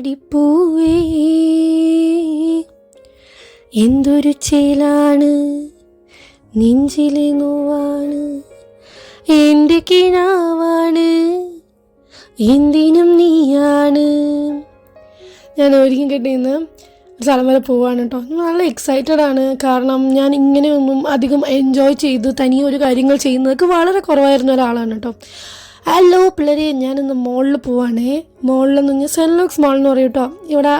താമരപ്പൂവേ എന്തൊരു ചേലാണ് നെഞ്ചിലെ നോവാണ് എൻ്റെ കിനാവാണ് എന്തിനും നീയാണ്. ഞാൻ ഒരുങ്ങി കെട്ടിന്ന് സ്ഥലം വരെ പോവാണ് കേട്ടോ. നല്ല എക്സൈറ്റഡ് ആണ്. കാരണം ഞാൻ ഇങ്ങനെയൊന്നും അധികം എൻജോയ് ചെയ്ത് തനിയെ ഒരു കാര്യങ്ങൾ ചെയ്യുന്നതൊക്കെ വളരെ കുറവായിരുന്ന ഒരാളാണ് കേട്ടോ. ഹലോ പിള്ളേരെ, ഞാനിന്ന് മോളിൽ പോവാണേ. മോളിലെന്ന് പറഞ്ഞാൽ സെൻറ്റ് ലൂക്സ് മോൾ എന്ന് പറയും കേട്ടോ. ഇവിടെ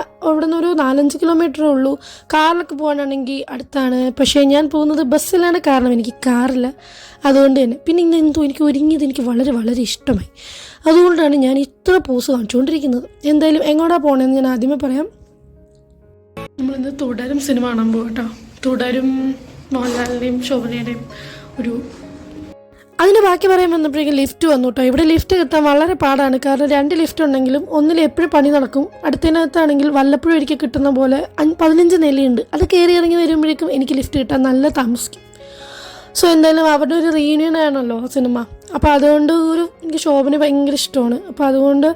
നിന്ന് ഒരു 4-5 കിലോമീറ്ററേ ഉള്ളൂ. കാറിലൊക്കെ പോകാനാണെങ്കിൽ അടുത്താണ്. പക്ഷേ ഞാൻ പോകുന്നത് ബസ്സിലാണ്, കാരണം എനിക്ക് കാറില്ല. അതുകൊണ്ട് തന്നെ പിന്നെ ഇന്ന് എന്തോ എനിക്ക് ഒരുങ്ങിയത് എനിക്ക് വളരെ വളരെ ഇഷ്ടമായി. അതുകൊണ്ടാണ് ഞാൻ ഇത്ര പോസ് കാണിച്ചുകൊണ്ടിരിക്കുന്നത്. എന്തായാലും എങ്ങോട്ടാണ് പോകണമെന്ന് ഞാൻ ആദ്യമേ പറയാം. നമ്മളിന്ന് തുടരും സിനിമ കാണാൻ പോകും കേട്ടോ. തുടരും മോഹൻലാലിൻ്റെയും ശോഭനയുടെയും ഒരു അതിൻ്റെ ബാക്കി പറയാൻ വന്നപ്പോഴേക്കും ലിഫ്റ്റ് വന്നു കേട്ടോ. ഇവിടെ ലിഫ്റ്റ് കിട്ടാൻ വളരെ പാടാണ്. കാരണം 2 ലിഫ്റ്റ് ഉണ്ടെങ്കിലും ഒന്നിൽ എപ്പോഴും പണി നടക്കും. അടുത്തതിനകത്താണെങ്കിൽ വല്ലപ്പോഴും ഒരിക്കൽ കിട്ടുന്ന പോലെ 15 നിലയുണ്ട്. അത് കയറി ഇറങ്ങി വരുമ്പോഴേക്കും എനിക്ക് ലിഫ്റ്റ് കിട്ടാൻ നല്ല താമസിക്കും. സോ എന്തായാലും അവരുടെ ഒരു റീയൂണിയൻ ആണല്ലോ സിനിമ. അപ്പോൾ അതുകൊണ്ട് എനിക്ക് ശോഭന ഭയങ്കര ഇഷ്ടമാണ്. അപ്പോൾ അതുകൊണ്ട്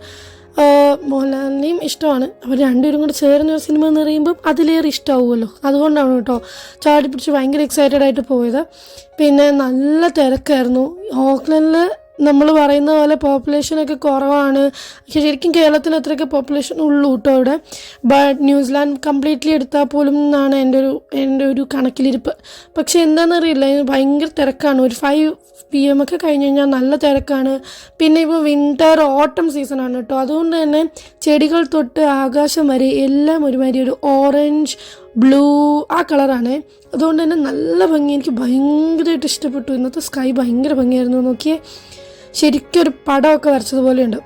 മോഹൻലാലിനെയും ഇഷ്ടമാണ്. അവർ രണ്ടുപേരും കൂടെ ചേർന്നൊരു സിനിമ എന്ന് പറയുമ്പം അതിലേറെ ഇഷ്ടമാവുമല്ലോ. അതുകൊണ്ടാണ് കേട്ടോ ചാടി പിടിച്ച് ഭയങ്കര എക്സൈറ്റഡ് ആയിട്ട് പോയത്. പിന്നെ നല്ല തിരക്കായിരുന്നു. ഓക്ലൻഡിൽ നമ്മൾ പറയുന്ന പോലെ പോപ്പുലേഷനൊക്കെ കുറവാണ്. പക്ഷേ ശരിക്കും കേരളത്തിന് അത്രയൊക്കെ പോപ്പുലേഷൻ ഉള്ളൂ കേട്ടോ ഇവിടെ. ബട്ട് ന്യൂസിലാൻഡ് കംപ്ലീറ്റ്ലി എടുത്താൽ പോലും എന്നാണ് എൻ്റെ ഒരു കണക്കിലിരിപ്പ്. പക്ഷേ എന്താണെന്നറിയില്ല, ഭയങ്കര തിരക്കാണ്. ഒരു 5 PM ഒക്കെ കഴിഞ്ഞ് കഴിഞ്ഞാൽ നല്ല തിരക്കാണ്. പിന്നെ ഇപ്പോൾ വിൻ്റർ ഓട്ടം സീസണാണ് കേട്ടോ. അതുകൊണ്ട് തന്നെ ചെടികൾ തൊട്ട് ആകാശം വരെ എല്ലാം ഒരുമാതിരി ഒരു ഓറഞ്ച് ബ്ലൂ ആ കളറാണ്. അതുകൊണ്ട് തന്നെ നല്ല ഭംഗി, എനിക്ക് ഭയങ്കരമായിട്ട് ഇഷ്ടപ്പെട്ടു. ഇന്നത്തെ സ്കൈ ഭയങ്കര ഭംഗിയായിരുന്നു. നോക്കിയേ, ശരിക്കും ഒരു പടമൊക്കെ വരച്ചതുപോലെയുണ്ട്.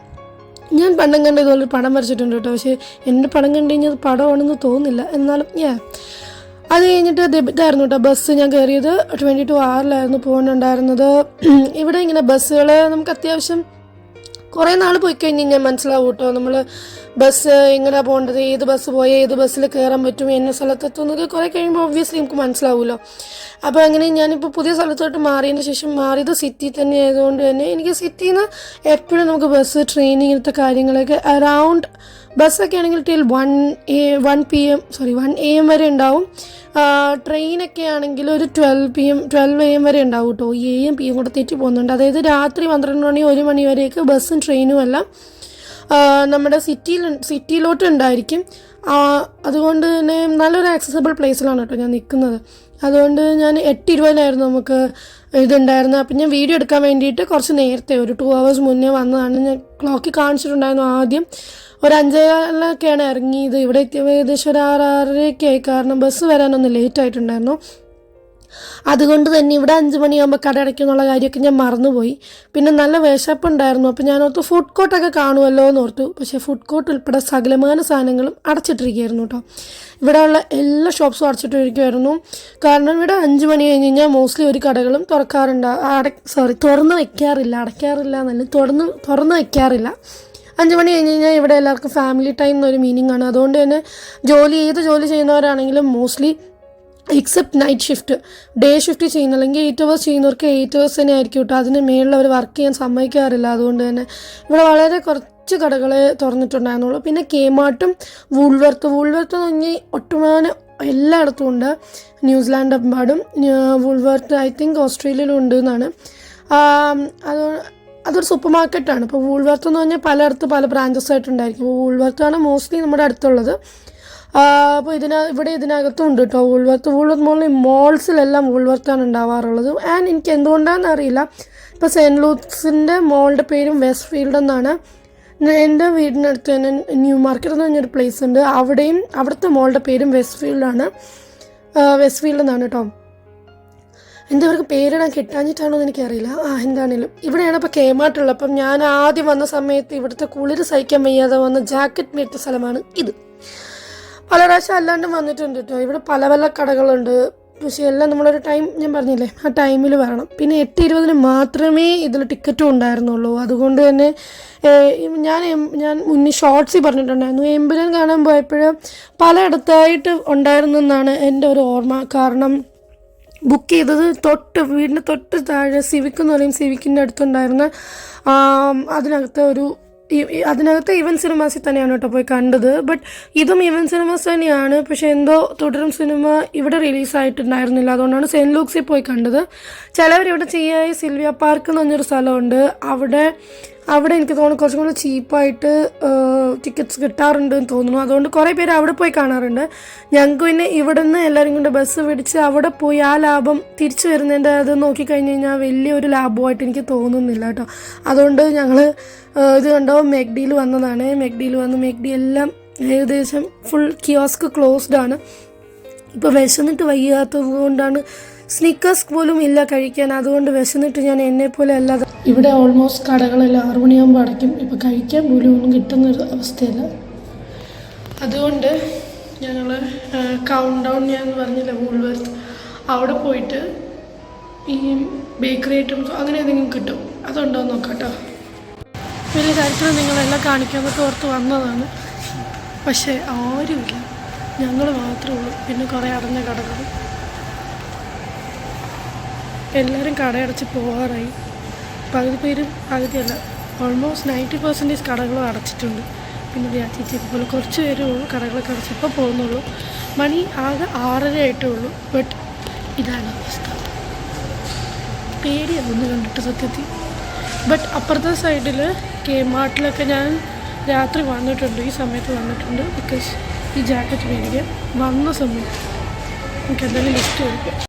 ഞാൻ പണ്ടം കണ്ട ഇതുപോലെ പടം വരച്ചിട്ടുണ്ട് കേട്ടോ. പക്ഷേ എൻ്റെ പടം കണ്ടു കഴിഞ്ഞാൽ പടമാണെന്ന് തോന്നുന്നില്ല. എന്നാലും അത് കഴിഞ്ഞിട്ട് ഇതായിരുന്നു കേട്ടോ ബസ്. ഞാൻ കയറിയത് 22 hourലായിരുന്നു പോകുന്നുണ്ടായിരുന്നത്. ഇവിടെ ഇങ്ങനെ ബസ്സുകൾ നമുക്ക് അത്യാവശ്യം കുറേ നാൾ പോയി കഴിഞ്ഞ് കഴിഞ്ഞാൽ മനസ്സിലാവും കേട്ടോ. നമ്മൾ ബസ് എങ്ങനെയാണ് പോകേണ്ടത്, ഏത് ബസ് പോയാൽ ഏത് ബസ്സിൽ കയറാൻ പറ്റും, എന്ന സ്ഥലത്തെത്തുന്നൊക്കെ കുറേ കഴിയുമ്പോൾ ഒബ്വിയസ്ലി നമുക്ക് മനസ്സിലാവുമല്ലോ. അപ്പോൾ അങ്ങനെ ഞാനിപ്പോൾ പുതിയ സ്ഥലത്തോട്ട് മാറിയതിന് ശേഷം മാറിയത് സിറ്റി തന്നെ ആയതുകൊണ്ട് തന്നെ എനിക്ക് സിറ്റിയിൽ നിന്ന് എപ്പോഴും നമുക്ക് ബസ്, ട്രെയിൻ, ഇങ്ങനത്തെ കാര്യങ്ങളൊക്കെ അറൗണ്ട് ബസ്സൊക്കെ ആണെങ്കിൽ ടിൽ 1 AM വരെ ഉണ്ടാവും. ട്രെയിനൊക്കെ ആണെങ്കിൽ ഒരു 12 AM വരെ ഉണ്ടാവും കേട്ടോ. ഈ AM PM കൂടെ തെറ്റി പോകുന്നുണ്ട്. അതായത് രാത്രി 12 മണി 1 മണി വരെയൊക്കെ ബസ്സും ട്രെയിനും എല്ലാം നമ്മുടെ സിറ്റിയിലോട്ട് ഉണ്ടായിരിക്കും. അതുകൊണ്ട് തന്നെ നല്ലൊരു ആക്സസിബിൾ പ്ലേസിലാണ് കേട്ടോ ഞാൻ നിൽക്കുന്നത്. അതുകൊണ്ട് ഞാൻ 8:20 നമുക്ക് ഇതുണ്ടായിരുന്നു. അപ്പം ഞാൻ വീഡിയോ എടുക്കാൻ വേണ്ടിയിട്ട് കുറച്ച് നേരത്തെ ഒരു 2 hours മുന്നേ വന്നതാണ്. ഞാൻ ക്ലോക്കിൽ കാണിച്ചിട്ടുണ്ടായിരുന്നു. ആദ്യം ഒരു 5:00 ഇറങ്ങിയത്. ഇവിടെ എത്തിയപ്പോൾ ഏകദേശം ഒരു 6-6:30 ആയി. കാരണം ബസ് വരാനൊന്ന് ലേറ്റ് ആയിട്ടുണ്ടായിരുന്നു. അതുകൊണ്ട് തന്നെ ഇവിടെ 5 മണിയാകുമ്പോൾ കട അടയ്ക്കുന്നുള്ള കാര്യമൊക്കെ ഞാൻ മറന്നുപോയി. പിന്നെ നല്ല വിശപ്പുണ്ടായിരുന്നു. അപ്പോൾ ഞാനോർത്ത് ഫുഡ് കോർട്ടൊക്കെ കാണുമല്ലോ എന്ന് ഓർത്തു. പക്ഷേ ഫുഡ് കോർട്ട് ഉൾപ്പെടെ സകലമാന സാധനങ്ങളും അടച്ചിട്ടിരിക്കുകയായിരുന്നു കേട്ടോ. ഇവിടെയുള്ള എല്ലാ ഷോപ്സും അടച്ചിട്ടിരിക്കുമായിരുന്നു. കാരണം ഇവിടെ 5 മണി കഴിഞ്ഞ് കഴിഞ്ഞാൽ മോസ്റ്റ്ലി ഒരു കടകളും തുറന്ന് വയ്ക്കാറില്ല എന്നല്ല, തുറന്ന് വയ്ക്കാറില്ല. 5 മണി കഴിഞ്ഞ് കഴിഞ്ഞാൽ ഇവിടെ എല്ലാവർക്കും ഫാമിലി ടൈം എന്നൊരു മീനിങ് ആണ്. അതുകൊണ്ട് തന്നെ ഏത് ജോലി ചെയ്യുന്നവരാണെങ്കിലും mostly except night shift, day shift ചെയ്യുന്ന അല്ലെങ്കിൽ 8 hours ചെയ്യുന്നവർക്ക് 8 hours തന്നെ ആയിരിക്കും കേട്ടോ. അതിന് മേളിൽ അവർ വർക്ക് ചെയ്യാൻ സമ്മതിക്കാറില്ല. അതുകൊണ്ട് തന്നെ ഇവിടെ വളരെ കുറച്ച് കടകളെ തുറന്നിട്ടുണ്ടായിരുന്നുള്ളൂ. പിന്നെ കേമാർട്ടും വൂൾവർത്ത് എന്ന് പറഞ്ഞാൽ ഒട്ടുമാനം എല്ലായിടത്തും ഉണ്ട്. ന്യൂസിലാൻഡ് എമ്പാടും. വൂൾവർത്ത് ഐ തിങ്ക് ഓസ്ട്രേലിയയിലും ഉണ്ട് എന്നാണ്. അതൊരു സൂപ്പർ മാർക്കറ്റാണ്. ഇപ്പോൾ വൂൾവർത്ത് എന്ന് പറഞ്ഞാൽ പലയിടത്ത് പല ബ്രാഞ്ചസ് ആയിട്ടുണ്ടായിരിക്കും. അപ്പോൾ വൂൾവർത്താണ് മോസ്റ്റ്ലി നമ്മുടെ അടുത്തുള്ളത്. അപ്പോൾ ഇതിനകത്തും ഉണ്ട് കേട്ടോ വൂൾവർത്ത് മോളിൽ മോൾസിലെല്ലാം വൂൾവർത്താണ് ഉണ്ടാവാറുള്ളത്. ആൻഡ് എനിക്ക് എന്തുകൊണ്ടാണെന്ന് അറിയില്ല, ഇപ്പോൾ സെൻറ്റ് ലൂക്സിൻ്റെ മോളുടെ പേരും വെസ്റ്റ് ഫീൽഡ് എന്നാണ്. എൻ്റെ വീടിനടുത്ത് തന്നെ ന്യൂ മാർക്കറ്റ് എന്ന് പറഞ്ഞൊരു പ്ലേസ് ഉണ്ട്. അവിടുത്തെ മോളുടെ പേരും വെസ്റ്റ് ഫീൽഡ് എന്നാണ് കേട്ടോ. എന്തവർക്ക് പേരിടാൻ കിട്ടാഞ്ഞിട്ടാണോ എന്ന് എനിക്കറിയില്ല. എന്താണേലും ഇവിടെയാണ് ഇപ്പോൾ കേമാർട്ടുള്ളത്. അപ്പം ഞാൻ ആദ്യം വന്ന സമയത്ത് ഇവിടുത്തെ കുളിര് സഹിക്കാൻ വയ്യാതെ വന്ന ജാക്കറ്റ് മേടിച്ച സ്ഥലമാണ് ഇത്. പല പ്രാവശ്യം അല്ലാണ്ടും വന്നിട്ടുണ്ട് കേട്ടോ. ഇവിടെ പല കടകളുണ്ട്. പക്ഷേ എല്ലാം നമ്മളൊരു ടൈം, ഞാൻ പറഞ്ഞില്ലേ, ആ ടൈമിൽ വരണം. പിന്നെ 8:20 മാത്രമേ ഇതിൽ ടിക്കറ്റും ഉണ്ടായിരുന്നുള്ളൂ. അതുകൊണ്ട് തന്നെ ഞാൻ മുന്നേ ഷോർട്സിൽ പറഞ്ഞിട്ടുണ്ടായിരുന്നു, എമ്പുരാൻ കാണാൻ പോയപ്പോൾ പലയിടത്തായിട്ട് ഉണ്ടായിരുന്നു എന്നാണ് എൻ്റെ ഒരു ഓർമ്മ. കാരണം ബുക്ക് ചെയ്തത് വീടിൻ്റെ തൊട്ട് താഴെ സിവിക് എന്ന് പറയും, സിവിക്കിൻ്റെ അടുത്തുണ്ടായിരുന്ന അതിനകത്ത് ഒരു അതിനകത്ത് ഈവൻ സിനിമാസിൽ തന്നെയാണ് കേട്ടോ പോയി കണ്ടത്. ബട്ട് ഇതും ഈവൻ സിനിമാസ് തന്നെയാണ്. പക്ഷേ എന്തോ തുടരും സിനിമ ഇവിടെ റിലീസായിട്ടുണ്ടായിരുന്നില്ല, അതുകൊണ്ടാണ് സെൻറ്റ് ലൂക്സിൽ പോയി കണ്ടത്. ചിലവരിവിടെ ചെയ്യായി സിൽവിയ പാർക്ക് എന്ന് പറഞ്ഞൊരു സ്ഥലമുണ്ട്. അവിടെ എനിക്ക് തോന്നുന്നു കുറച്ചും കൂടി ചീപ്പായിട്ട് ടിക്കറ്റ്സ് കിട്ടാറുണ്ട് എന്ന് തോന്നുന്നു. അതുകൊണ്ട് കുറേ പേര് അവിടെ പോയി കാണാറുണ്ട്. ഞങ്ങൾക്ക് പിന്നെ ഇവിടെ നിന്ന് എല്ലാവരും കൊണ്ട് ബസ് പിടിച്ച് അവിടെ പോയി ആ ലാഭം തിരിച്ചു വരുന്നതിൻ്റെ അത് നോക്കിക്കഴിഞ്ഞ് കഴിഞ്ഞാൽ വലിയൊരു ലാഭമായിട്ട് എനിക്ക് തോന്നുന്നില്ല കേട്ടോ. അതുകൊണ്ട് ഞങ്ങൾ ഇത് കണ്ടോ മെക്ഡിയിൽ വന്നതാണ്. മെക്ഡിയിൽ വന്ന് മെക്ഡി എല്ലാം ഏകദേശം ഫുൾ കിയോസ്ക് ക്ലോസ്ഡ് ആണ്. ഇപ്പോൾ വിശന്നിട്ട് വയ്യാത്തത് കൊണ്ടാണ് സ്നിക്കേഴ്സ് പോലും ഇല്ല കഴിക്കാൻ. അതുകൊണ്ട് വിശന്നിട്ട് ഞാൻ എന്നെപ്പോലെ അല്ലാതെ ഇവിടെ ഓൾമോസ്റ്റ് കടകളെല്ലാം 6 മണിയാകുമ്പോൾ അടയ്ക്കും. ഇപ്പോൾ കഴിക്കാൻ പോലും ഒന്നും കിട്ടുന്നൊരു അവസ്ഥയല്ല. അതുകൊണ്ട് ഞങ്ങൾ കൗണ്ട് ഡൗൺ ഞാൻ പറഞ്ഞില്ല വൂൾവർത്ത്, അവിടെ പോയിട്ട് ഈ ബേക്കറി ഐറ്റംസ് അങ്ങനെ എന്തെങ്കിലും കിട്ടും അതുണ്ടോ എന്ന് നോക്കാം കേട്ടോ. വലിയ കാര്യത്തിൽ നിങ്ങളെല്ലാം കാണിക്കാമെന്നൊക്കെ ഓർത്ത് വന്നതാണ്. പക്ഷേ ആരുമില്ല, ഞങ്ങൾ മാത്രമേ ഉള്ളൂ. പിന്നെ കുറേ അടഞ്ഞ കടകൾ, എല്ലാവരും കടയടച്ച് പോകാറായി. പകുതിയല്ല, ഓൾമോസ്റ്റ് 90% കടകളും അടച്ചിട്ടുണ്ട്. പിന്നെ വ്യാചിച്ച് പോലെ കുറച്ച് പേരേ ഉള്ളൂ കടകളൊക്കെ അടച്ചിപ്പോൾ പോകുന്നുള്ളൂ. മണി ആകെ 6:30 ആയിട്ടേ ഉള്ളൂ. ബട്ട് ഇതാണ് അവസ്ഥ. പേടിയൊന്നും കണ്ടിട്ട് സത്യത്തിൽ. ബട്ട് അപ്പുറത്തെ സൈഡിൽ കെ-മാർട്ടിലൊക്കെ ഞാൻ രാത്രി വന്നിട്ടുണ്ട്, ഈ സമയത്ത് വന്നിട്ടുണ്ട്. ബിക്കോസ് ഈ ജാക്കറ്റ് മേടിക്കാൻ വന്ന സമയത്ത് എനിക്ക് എന്തായാലും ലിഫ്റ്റ് കൊടുക്കാം.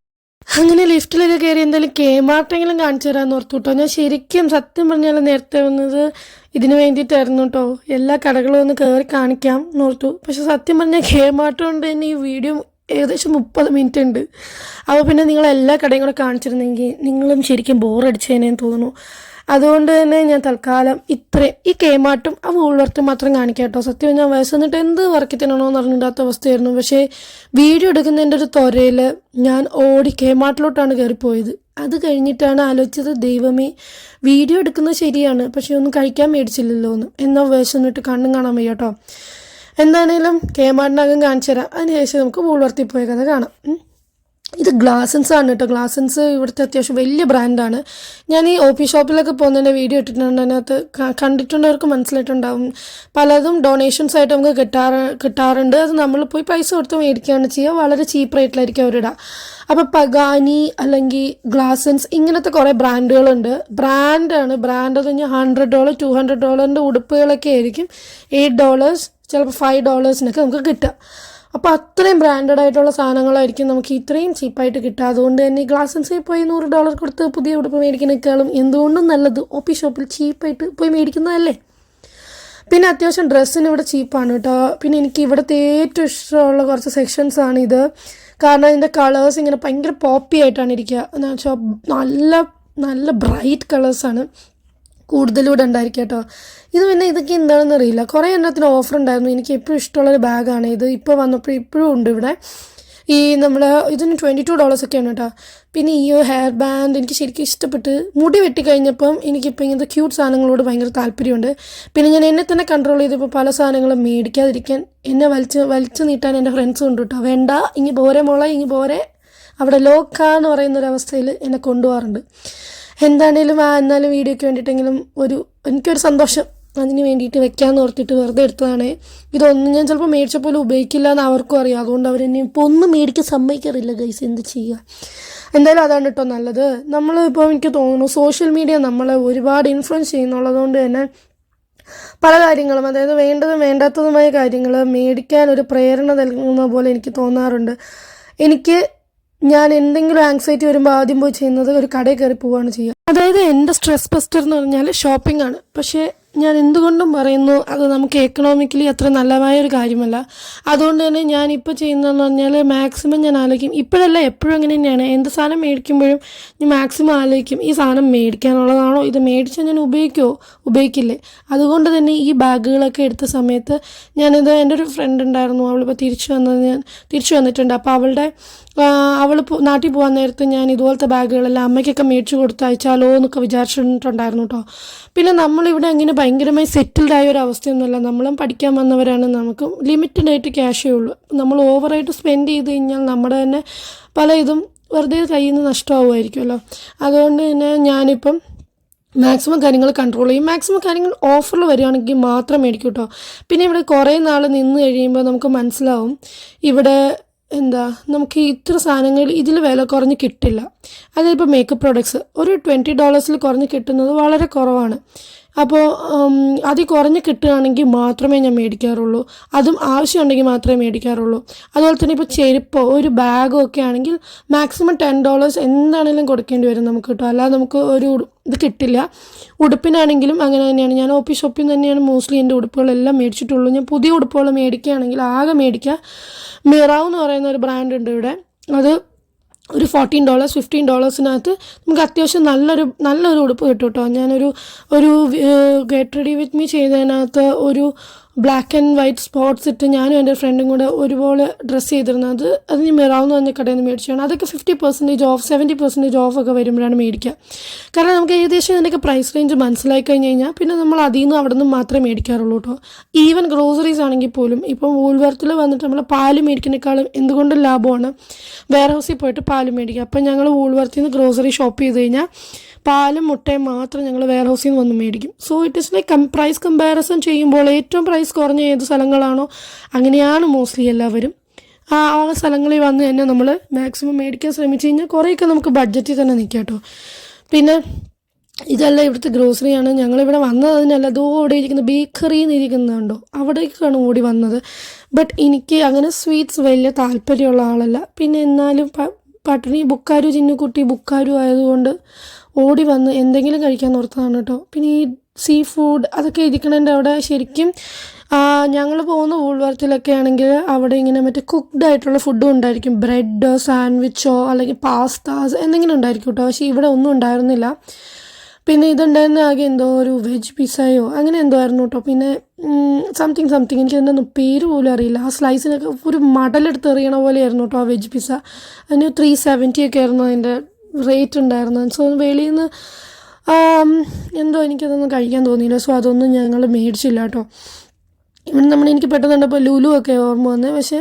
അങ്ങനെ ലിഫ്റ്റിലൊക്കെ കയറി എന്തായാലും കെ-മാർട്ടെങ്കിലും കാണിച്ചു തരാമെന്ന് ഓർത്തു കേട്ടോ. ഞാൻ ശരിക്കും സത്യം പറഞ്ഞാൽ നേരത്തെ വന്നത് ഇതിന് വേണ്ടിയിട്ടായിരുന്നു കേട്ടോ. എല്ലാ കടകളും ഒന്ന് കയറി കാണിക്കാം എന്നോർത്തു. പക്ഷെ സത്യം പറഞ്ഞാൽ കെ-മാർട്ട് കൊണ്ട് തന്നെ ഈ വീഡിയോ ഏകദേശം 30 മിനിറ്റ് ഉണ്ട്. അപ്പോൾ പിന്നെ നിങ്ങളെല്ലാ കടയും കൂടെ കാണിച്ചിരുന്നെങ്കിൽ നിങ്ങളും ശരിക്കും ബോറടിച്ചതിനേന്ന് തോന്നുന്നു. അതുകൊണ്ട് തന്നെ ഞാൻ തൽക്കാലം ഇത്രയും ഈ കെ-മാർട്ടും ആ വൂൾവർത്തും മാത്രം കാണിക്കാം കേട്ടോ. സത്യം ഞാൻ വയസ്സെന്നിട്ട് എന്ത് വർക്ക് തിന്നണമെന്ന് അറിഞ്ഞിടാത്ത അവസ്ഥയായിരുന്നു. പക്ഷേ വീഡിയോ എടുക്കുന്നതിൻ്റെ ഒരു ത്വരയിൽ ഞാൻ ഓടി കെ-മാർട്ടിലോട്ടാണ് കയറിപ്പോയത്. അത് കഴിഞ്ഞിട്ടാണ് ആലോചിച്ചത്, ദൈവമേ വീഡിയോ എടുക്കുന്നത് ശരിയാണ്, പക്ഷേ ഒന്നും കഴിക്കാൻ മേടിച്ചില്ലല്ലോ എന്ന്. എന്നാൽ വയസ്സെന്നിട്ട് കണ്ണും കാണാൻ വയ്യ കേട്ടോ. എന്താണേലും കെ-മാർട്ടിനകം കാണിച്ചു തരാം. അതിനുശേഷം നമുക്ക് വൂൾവർത്തിൽ പോയ കഥ കാണാം. ഇത് ഗ്ലാസൻസ് ആണ് കേട്ടോ. ഗ്ലാസൻസ് ഇവിടുത്തെ അത്യാവശ്യം വലിയ ബ്രാൻഡാണ്. ഞാൻ ഈ OP ഷോപ്പിലൊക്കെ പോകുന്നതിൻ്റെ വീഡിയോ ഇട്ടിട്ടുണ്ട്. അതിനകത്ത് കണ്ടിട്ടുള്ളവർക്ക് മനസ്സിലായിട്ടുണ്ടാവും. പലതും ഡൊണേഷൻസ് ആയിട്ട് നമുക്ക് കിട്ടാറുണ്ട്. അത് നമ്മൾ പോയി പൈസ കൊടുത്ത് മേടിക്കുകയാണ് ചെയ്യുക. വളരെ ചീപ്പ് റേറ്റിലായിരിക്കും അവരിടുക. അപ്പോൾ പഗാനി അല്ലെങ്കിൽ ഗ്ലാസൻസ് ഇങ്ങനത്തെ കുറേ ബ്രാൻഡുകളുണ്ട്. ബ്രാൻഡ് എന്ന് പറഞ്ഞാൽ $100 $200 ഉടുപ്പുകളൊക്കെ ആയിരിക്കും $8 ചിലപ്പോൾ $5 നമുക്ക് കിട്ടുക. അപ്പോൾ അത്രയും ബ്രാൻഡഡ് ആയിട്ടുള്ള സാധനങ്ങളായിരിക്കും നമുക്ക് ഇത്രയും ചീപ്പായിട്ട് കിട്ടുക. അതുകൊണ്ട് തന്നെ ഈ ഗ്ലാസൻസിൽ പോയി $100 കൊടുത്ത് പുതിയ ഉടുപ്പ് മേടിക്കുന്നേക്കാളും എന്തുകൊണ്ടും നല്ലത് OP ഷോപ്പിൽ ചീപ്പായിട്ട് പോയി മേടിക്കുന്നതല്ലേ. പിന്നെ അത്യാവശ്യം ഡ്രസ്സിന് ഇവിടെ ചീപ്പാണ് കേട്ടോ. പിന്നെ എനിക്ക് ഇവിടുത്തെ ഏറ്റവും ഇഷ്ടമുള്ള കുറച്ച് സെക്ഷൻസാണ് ഇത്. കാരണം ഇതിൻ്റെ കളേഴ്സ് ഇങ്ങനെ ഭയങ്കര പോപ്പി ആയിട്ടാണ് ഇരിക്കുക. എന്ന് വെച്ചാൽ നല്ല നല്ല ബ്രൈറ്റ് കളേഴ്സാണ് കൂടുതലൂടെ ഉണ്ടായിരിക്കുക കേട്ടോ. ഇത് പിന്നെ ഇതൊക്കെ എന്താണെന്ന് അറിയില്ല. കുറേ എണ്ണത്തിന് ഓഫർ ഉണ്ടായിരുന്നു. എനിക്ക് എപ്പോഴും ഇഷ്ടമുള്ളൊരു ബാഗാണ് ഇത്. ഇപ്പോൾ വന്നപ്പോൾ ഇപ്പോഴും ഉണ്ട് ഇവിടെ. ഈ നമ്മൾ ഇതിന് $22 ഒക്കെയാണ് കേട്ടോ. പിന്നെ ഈ ഹെയർ ബാൻഡ് എനിക്ക് ശരിക്കും ഇഷ്ടപ്പെട്ട്. മുടി വെട്ടിക്കഴിഞ്ഞപ്പം എനിക്കിപ്പോൾ ഇങ്ങനത്തെ ക്യൂട്ട് സാധനങ്ങളോട് ഭയങ്കര താല്പര്യമുണ്ട്. പിന്നെ ഞാൻ എന്നെ തന്നെ കൺട്രോൾ ചെയ്തപ്പോൾ പല സാധനങ്ങളും മേടിക്കാതിരിക്കാൻ എന്നെ വലിച്ചു നീട്ടാൻ എൻ്റെ ഫ്രണ്ട്സും ഉണ്ട് കേട്ടോ. വേണ്ട, ഇങ്ങി പോരെ മോളെ, ഇങ്ങി പോരെ, അവിടെ ലോക്കാന്ന് പറയുന്നൊരവസ്ഥയിൽ എന്നെ കൊണ്ടുപോകാറുണ്ട്. എന്താണേലും എന്നാലും വീഡിയോയ്ക്ക് വേണ്ടിയിട്ടെങ്കിലും എനിക്കൊരു സന്തോഷം അതിന് വേണ്ടിയിട്ട് വെക്കാമെന്ന് ഓർത്തിട്ട് വെറുതെ എടുത്തതാണ്. ഇതൊന്നും ഞാൻ ചിലപ്പോൾ മേടിച്ചപ്പോൾ ഉപയോഗിക്കില്ല എന്ന് അവർക്കും അറിയാം. അതുകൊണ്ട് അവരെന്നെ ഇപ്പോൾ ഒന്നും മേടിക്കാൻ സമ്മതിക്കാറില്ല ഗൈസ്. എന്ത് ചെയ്യുക. എന്തായാലും അതാണ് കേട്ടോ നല്ലത്. നമ്മളിപ്പോൾ എനിക്ക് തോന്നുന്നു സോഷ്യൽ മീഡിയ നമ്മളെ ഒരുപാട് ഇൻഫ്ലുവൻസ് ചെയ്യുന്നുള്ളതുകൊണ്ട് തന്നെ പല കാര്യങ്ങളും, അതായത് വേണ്ടതും വേണ്ടാത്തതുമായ കാര്യങ്ങൾ മേടിക്കാൻ ഒരു പ്രേരണ നൽകുന്ന പോലെ എനിക്ക് തോന്നാറുണ്ട്. ഞാൻ എന്തെങ്കിലും ആങ്സൈറ്റി വരുമ്പോൾ ആദ്യം പോയി ചെയ്യുന്നത് ഒരു കടയിൽ കയറി പോവുകയാണ് ചെയ്യുക. അതായത് എൻ്റെ സ്ട്രെസ് ബസ്റ്റർ എന്ന് പറഞ്ഞാൽ ഷോപ്പിംഗ് ആണ്. പക്ഷേ ഞാൻ എന്തുകൊണ്ടും പറയുന്നു അത് നമുക്ക് എക്കണോമിക്കലി അത്ര നല്ലതായ ഒരു കാര്യമല്ല. അതുകൊണ്ട് തന്നെ ഞാനിപ്പോൾ ചെയ്യുന്നതെന്ന് പറഞ്ഞാൽ മാക്സിമം ഞാൻ ആലോചിക്കും. ഇപ്പോഴല്ല, എപ്പോഴും അങ്ങനെ തന്നെയാണ്. എന്ത് സാധനം മേടിക്കുമ്പോഴും ഞാൻ മാക്സിമം ആലോചിക്കും, ഈ സാധനം മേടിക്കാനുള്ളതാണോ, ഇത് മേടിച്ചാൽ ഞാൻ ഉപയോഗിക്കില്ലേ. അതുകൊണ്ട് തന്നെ ഈ ബാഗുകളൊക്കെ എടുത്ത സമയത്ത് ഞാനിത്, എൻ്റെ ഒരു ഫ്രണ്ട് ഉണ്ടായിരുന്നു, അവളിപ്പോൾ തിരിച്ചു വന്നിട്ടുണ്ട്. അപ്പോൾ അവൾ നാട്ടിൽ പോകാൻ നേരത്ത് ഞാൻ ഇതുപോലത്തെ ബാഗുകളെല്ലാം അമ്മയ്ക്കൊക്കെ മേടിച്ച് കൊടുത്തയച്ചാലോ എന്നൊക്കെ വിചാരിച്ചിട്ടുണ്ടായിരുന്നു കേട്ടോ. പിന്നെ നമ്മളിവിടെ അങ്ങനെ ഭയങ്കരമായി സെറ്റിൽഡായ ഒരു അവസ്ഥയൊന്നുമല്ല. നമ്മളും പഠിക്കാൻ വന്നവരാണ്. നമുക്ക് ലിമിറ്റഡ് ആയിട്ട് ക്യാഷേ ഉള്ളൂ. നമ്മൾ ഓവറായിട്ട് സ്പെൻഡ് ചെയ്ത് കഴിഞ്ഞാൽ നമ്മുടെ തന്നെ പല ഇതും വെറുതെ കയ്യിൽ നിന്ന് നഷ്ടമാവുമായിരിക്കുമല്ലോ. അതുകൊണ്ട് തന്നെ ഞാനിപ്പം മാക്സിമം കാര്യങ്ങൾ കൺട്രോൾ ചെയ്യും. മാക്സിമം കാര്യങ്ങൾ ഓഫറിൽ വരികയാണെങ്കിൽ മാത്രം മേടിക്കും കേട്ടോ. പിന്നെ ഇവിടെ കുറേ നാൾ നിന്ന് കഴിയുമ്പോൾ നമുക്ക് മനസ്സിലാവും ഇവിടെ നമുക്ക് ഇത്ര സാധനങ്ങൾ ഇതിൽ വില കുറഞ്ഞ് കിട്ടില്ല. അതായത് ഇപ്പോൾ മേക്കപ്പ് പ്രോഡക്ട്സ് ഒരു $20 കുറഞ്ഞ് കിട്ടുന്നത് വളരെ കുറവാണ്. അപ്പോൾ അതിൽ കുറഞ്ഞ് കിട്ടുകയാണെങ്കിൽ മാത്രമേ ഞാൻ മേടിക്കാറുള്ളൂ. അതും ആവശ്യമുണ്ടെങ്കിൽ മാത്രമേ മേടിക്കാറുള്ളൂ. അതുപോലെ തന്നെ ഇപ്പോൾ ചെരുപ്പോ ഒരു ബാഗോ ഒക്കെ ആണെങ്കിൽ മാക്സിമം $10 എന്താണെങ്കിലും കൊടുക്കേണ്ടി വരും നമുക്ക് കേട്ടോ. അല്ലാതെ നമുക്ക് ഒരു ഇത് കിട്ടില്ല. ഉടുപ്പിനാണെങ്കിലും അങ്ങനെ തന്നെയാണ്. ഞാൻ OP ഷോപ്പിൽ നിന്ന് തന്നെയാണ് മോസ്റ്റ്ലി എൻ്റെ ഉടുപ്പുകളെല്ലാം മേടിച്ചിട്ടുള്ളൂ. ഞാൻ പുതിയ ഉടുപ്പുകൾ മേടിക്കുകയാണെങ്കിൽ ആകെ മേടിക്കുക മിറാവ് എന്ന് പറയുന്ന ഒരു ബ്രാൻഡ് ഉണ്ട് ഇവിടെ. അത് ഒരു $14 $15 നമുക്ക് അത്യാവശ്യം നല്ലൊരു ഉടുപ്പ് കിട്ടും കേട്ടോ. ഞാനൊരു ഗെറ്റ് റെഡി വിത്ത് മീ ചെയ്തതിനകത്ത് ഒരു ബ്ലാക്ക് ആൻഡ് വൈറ്റ് സ്പോട്ട്സ് ഇട്ട് ഞാനും എൻ്റെ ഫ്രണ്ടും കൂടെ ഒരുപോലെ ഡ്രസ്സ് ചെയ്തിരുന്നത് അത് ഞാൻ മിറാവ് എന്ന് പറഞ്ഞ കടയിൽ നിന്ന് മേടിച്ചാണ്. അതൊക്കെ 50% ഓഫ് 70% ഓഫ് ഒക്കെ വരുമ്പോഴാണ് മേടിക്കുക. കാരണം നമുക്ക് ഏകദേശം ഇതിൻ്റെയൊക്കെ പ്രൈസ് റേഞ്ച് മനസ്സിലായി കഴിഞ്ഞ് കഴിഞ്ഞാൽ പിന്നെ നമ്മൾ അതിൽ നിന്ന് അവിടെ നിന്ന് മാത്രമേ മേടിക്കാറുള്ളൂ കേട്ടോ. ഈവൻ ഗ്രോസറീസ് ആണെങ്കിൽ പോലും ഇപ്പം വൂൾവർത്തിൽ വന്നിട്ട് നമ്മൾ പാല് മേടിക്കുന്നതിനേക്കാളും എന്തുകൊണ്ടും ലാഭമാണ് വെയർ ഹൗസിൽ പോയിട്ട് പാല് മേടിക്കുക. അപ്പം ഞങ്ങൾ വൂൾവർത്തിൽ നിന്ന് ഗ്രോസറി ഷോപ്പ് ചെയ്ത് കഴിഞ്ഞാൽ പാലും മുട്ടയും മാത്രം ഞങ്ങൾ വെയർ ഹൗസിൽ നിന്ന് വന്ന് മേടിക്കും. So it is like price comparison ചെയ്യുമ്പോൾ ഏറ്റവും പ്രൈസ് കുറഞ്ഞ ഏത് സ്ഥലങ്ങളാണോ അങ്ങനെയാണ് മോസ്റ്റ്ലി എല്ലാവരും ആ സ്ഥലങ്ങളിൽ വന്ന് തന്നെ നമ്മൾ മാക്സിമം മേടിക്കാൻ ശ്രമിച്ചു കഴിഞ്ഞാൽ കുറേയൊക്കെ നമുക്ക് ബഡ്ജറ്റിൽ തന്നെ നിൽക്കാം കേട്ടോ. പിന്നെ ഇതല്ല ഇവിടുത്തെ ഗ്രോസറിയാണ്. ഞങ്ങളിവിടെ വന്നത് അതിനല്ല അവിടെ ഇരിക്കുന്ന ബേക്കറിയിൽ നിന്ന് ഇരിക്കുന്നുണ്ടോ അവിടേക്കാണ് ഓടി വന്നത്. ബട്ട് എനിക്ക് അങ്ങനെ സ്വീറ്റ്സ് വലിയ താല്പര്യമുള്ള ആളല്ല. പിന്നെ എന്നാലും പട്ടിണി ബുക്കാരു ചിന്നുകുട്ടി ബുക്കാരു ആയതുകൊണ്ട് ഓടി വന്ന് എന്തെങ്കിലും കഴിക്കാൻ ഓർത്തതാണ് കേട്ടോ. പിന്നെ ഈ സീ ഫുഡ് അതൊക്കെ ഇരിക്കണതിൻ്റെ അവിടെ ശരിക്കും ഞങ്ങൾ പോകുന്ന വൂൾവർത്തിലൊക്കെ ആണെങ്കിൽ അവിടെ ഇങ്ങനെ മറ്റേ കുക്ക്ഡ് ആയിട്ടുള്ള ഫുഡും ഉണ്ടായിരിക്കും. ബ്രെഡോ സാൻഡ്വിച്ചോ അല്ലെങ്കിൽ പാസ്താസ് എന്തെങ്കിലും ഉണ്ടായിരിക്കും കേട്ടോ. പക്ഷേ ഇവിടെ ഒന്നും ഉണ്ടായിരുന്നില്ല. പിന്നെ ഇതുണ്ടായിരുന്ന ആകെ എന്തോ ഒരു വെജ് പിസ്സയോ അങ്ങനെ എന്തോ ആയിരുന്നു കേട്ടോ. പിന്നെ സംതിങ് എനിക്ക് എന്താ പേര് പോലും അറിയില്ല. ആ സ്ലൈസിനൊക്കെ ഒരു മടലെടുത്ത് എറിയണ പോലെയായിരുന്നു കേട്ടോ ആ വെജ് പിസ്സ. അതിന് 370 ഒക്കെ ആയിരുന്നു അതിൻ്റെ റേറ്റ് ഉണ്ടായിരുന്നത്. സോ വെളിയിൽ നിന്ന് എന്തോ എനിക്കതൊന്നും കഴിക്കാൻ തോന്നിയില്ല. സോ അതൊന്നും ഞങ്ങൾ മേടിച്ചില്ല കേട്ടോ. ഇവിടെ എനിക്ക് പെട്ടെന്ന് കണ്ടപ്പോൾ ലുലു ഒക്കെ ഓർമ്മ വന്നത്. പക്ഷേ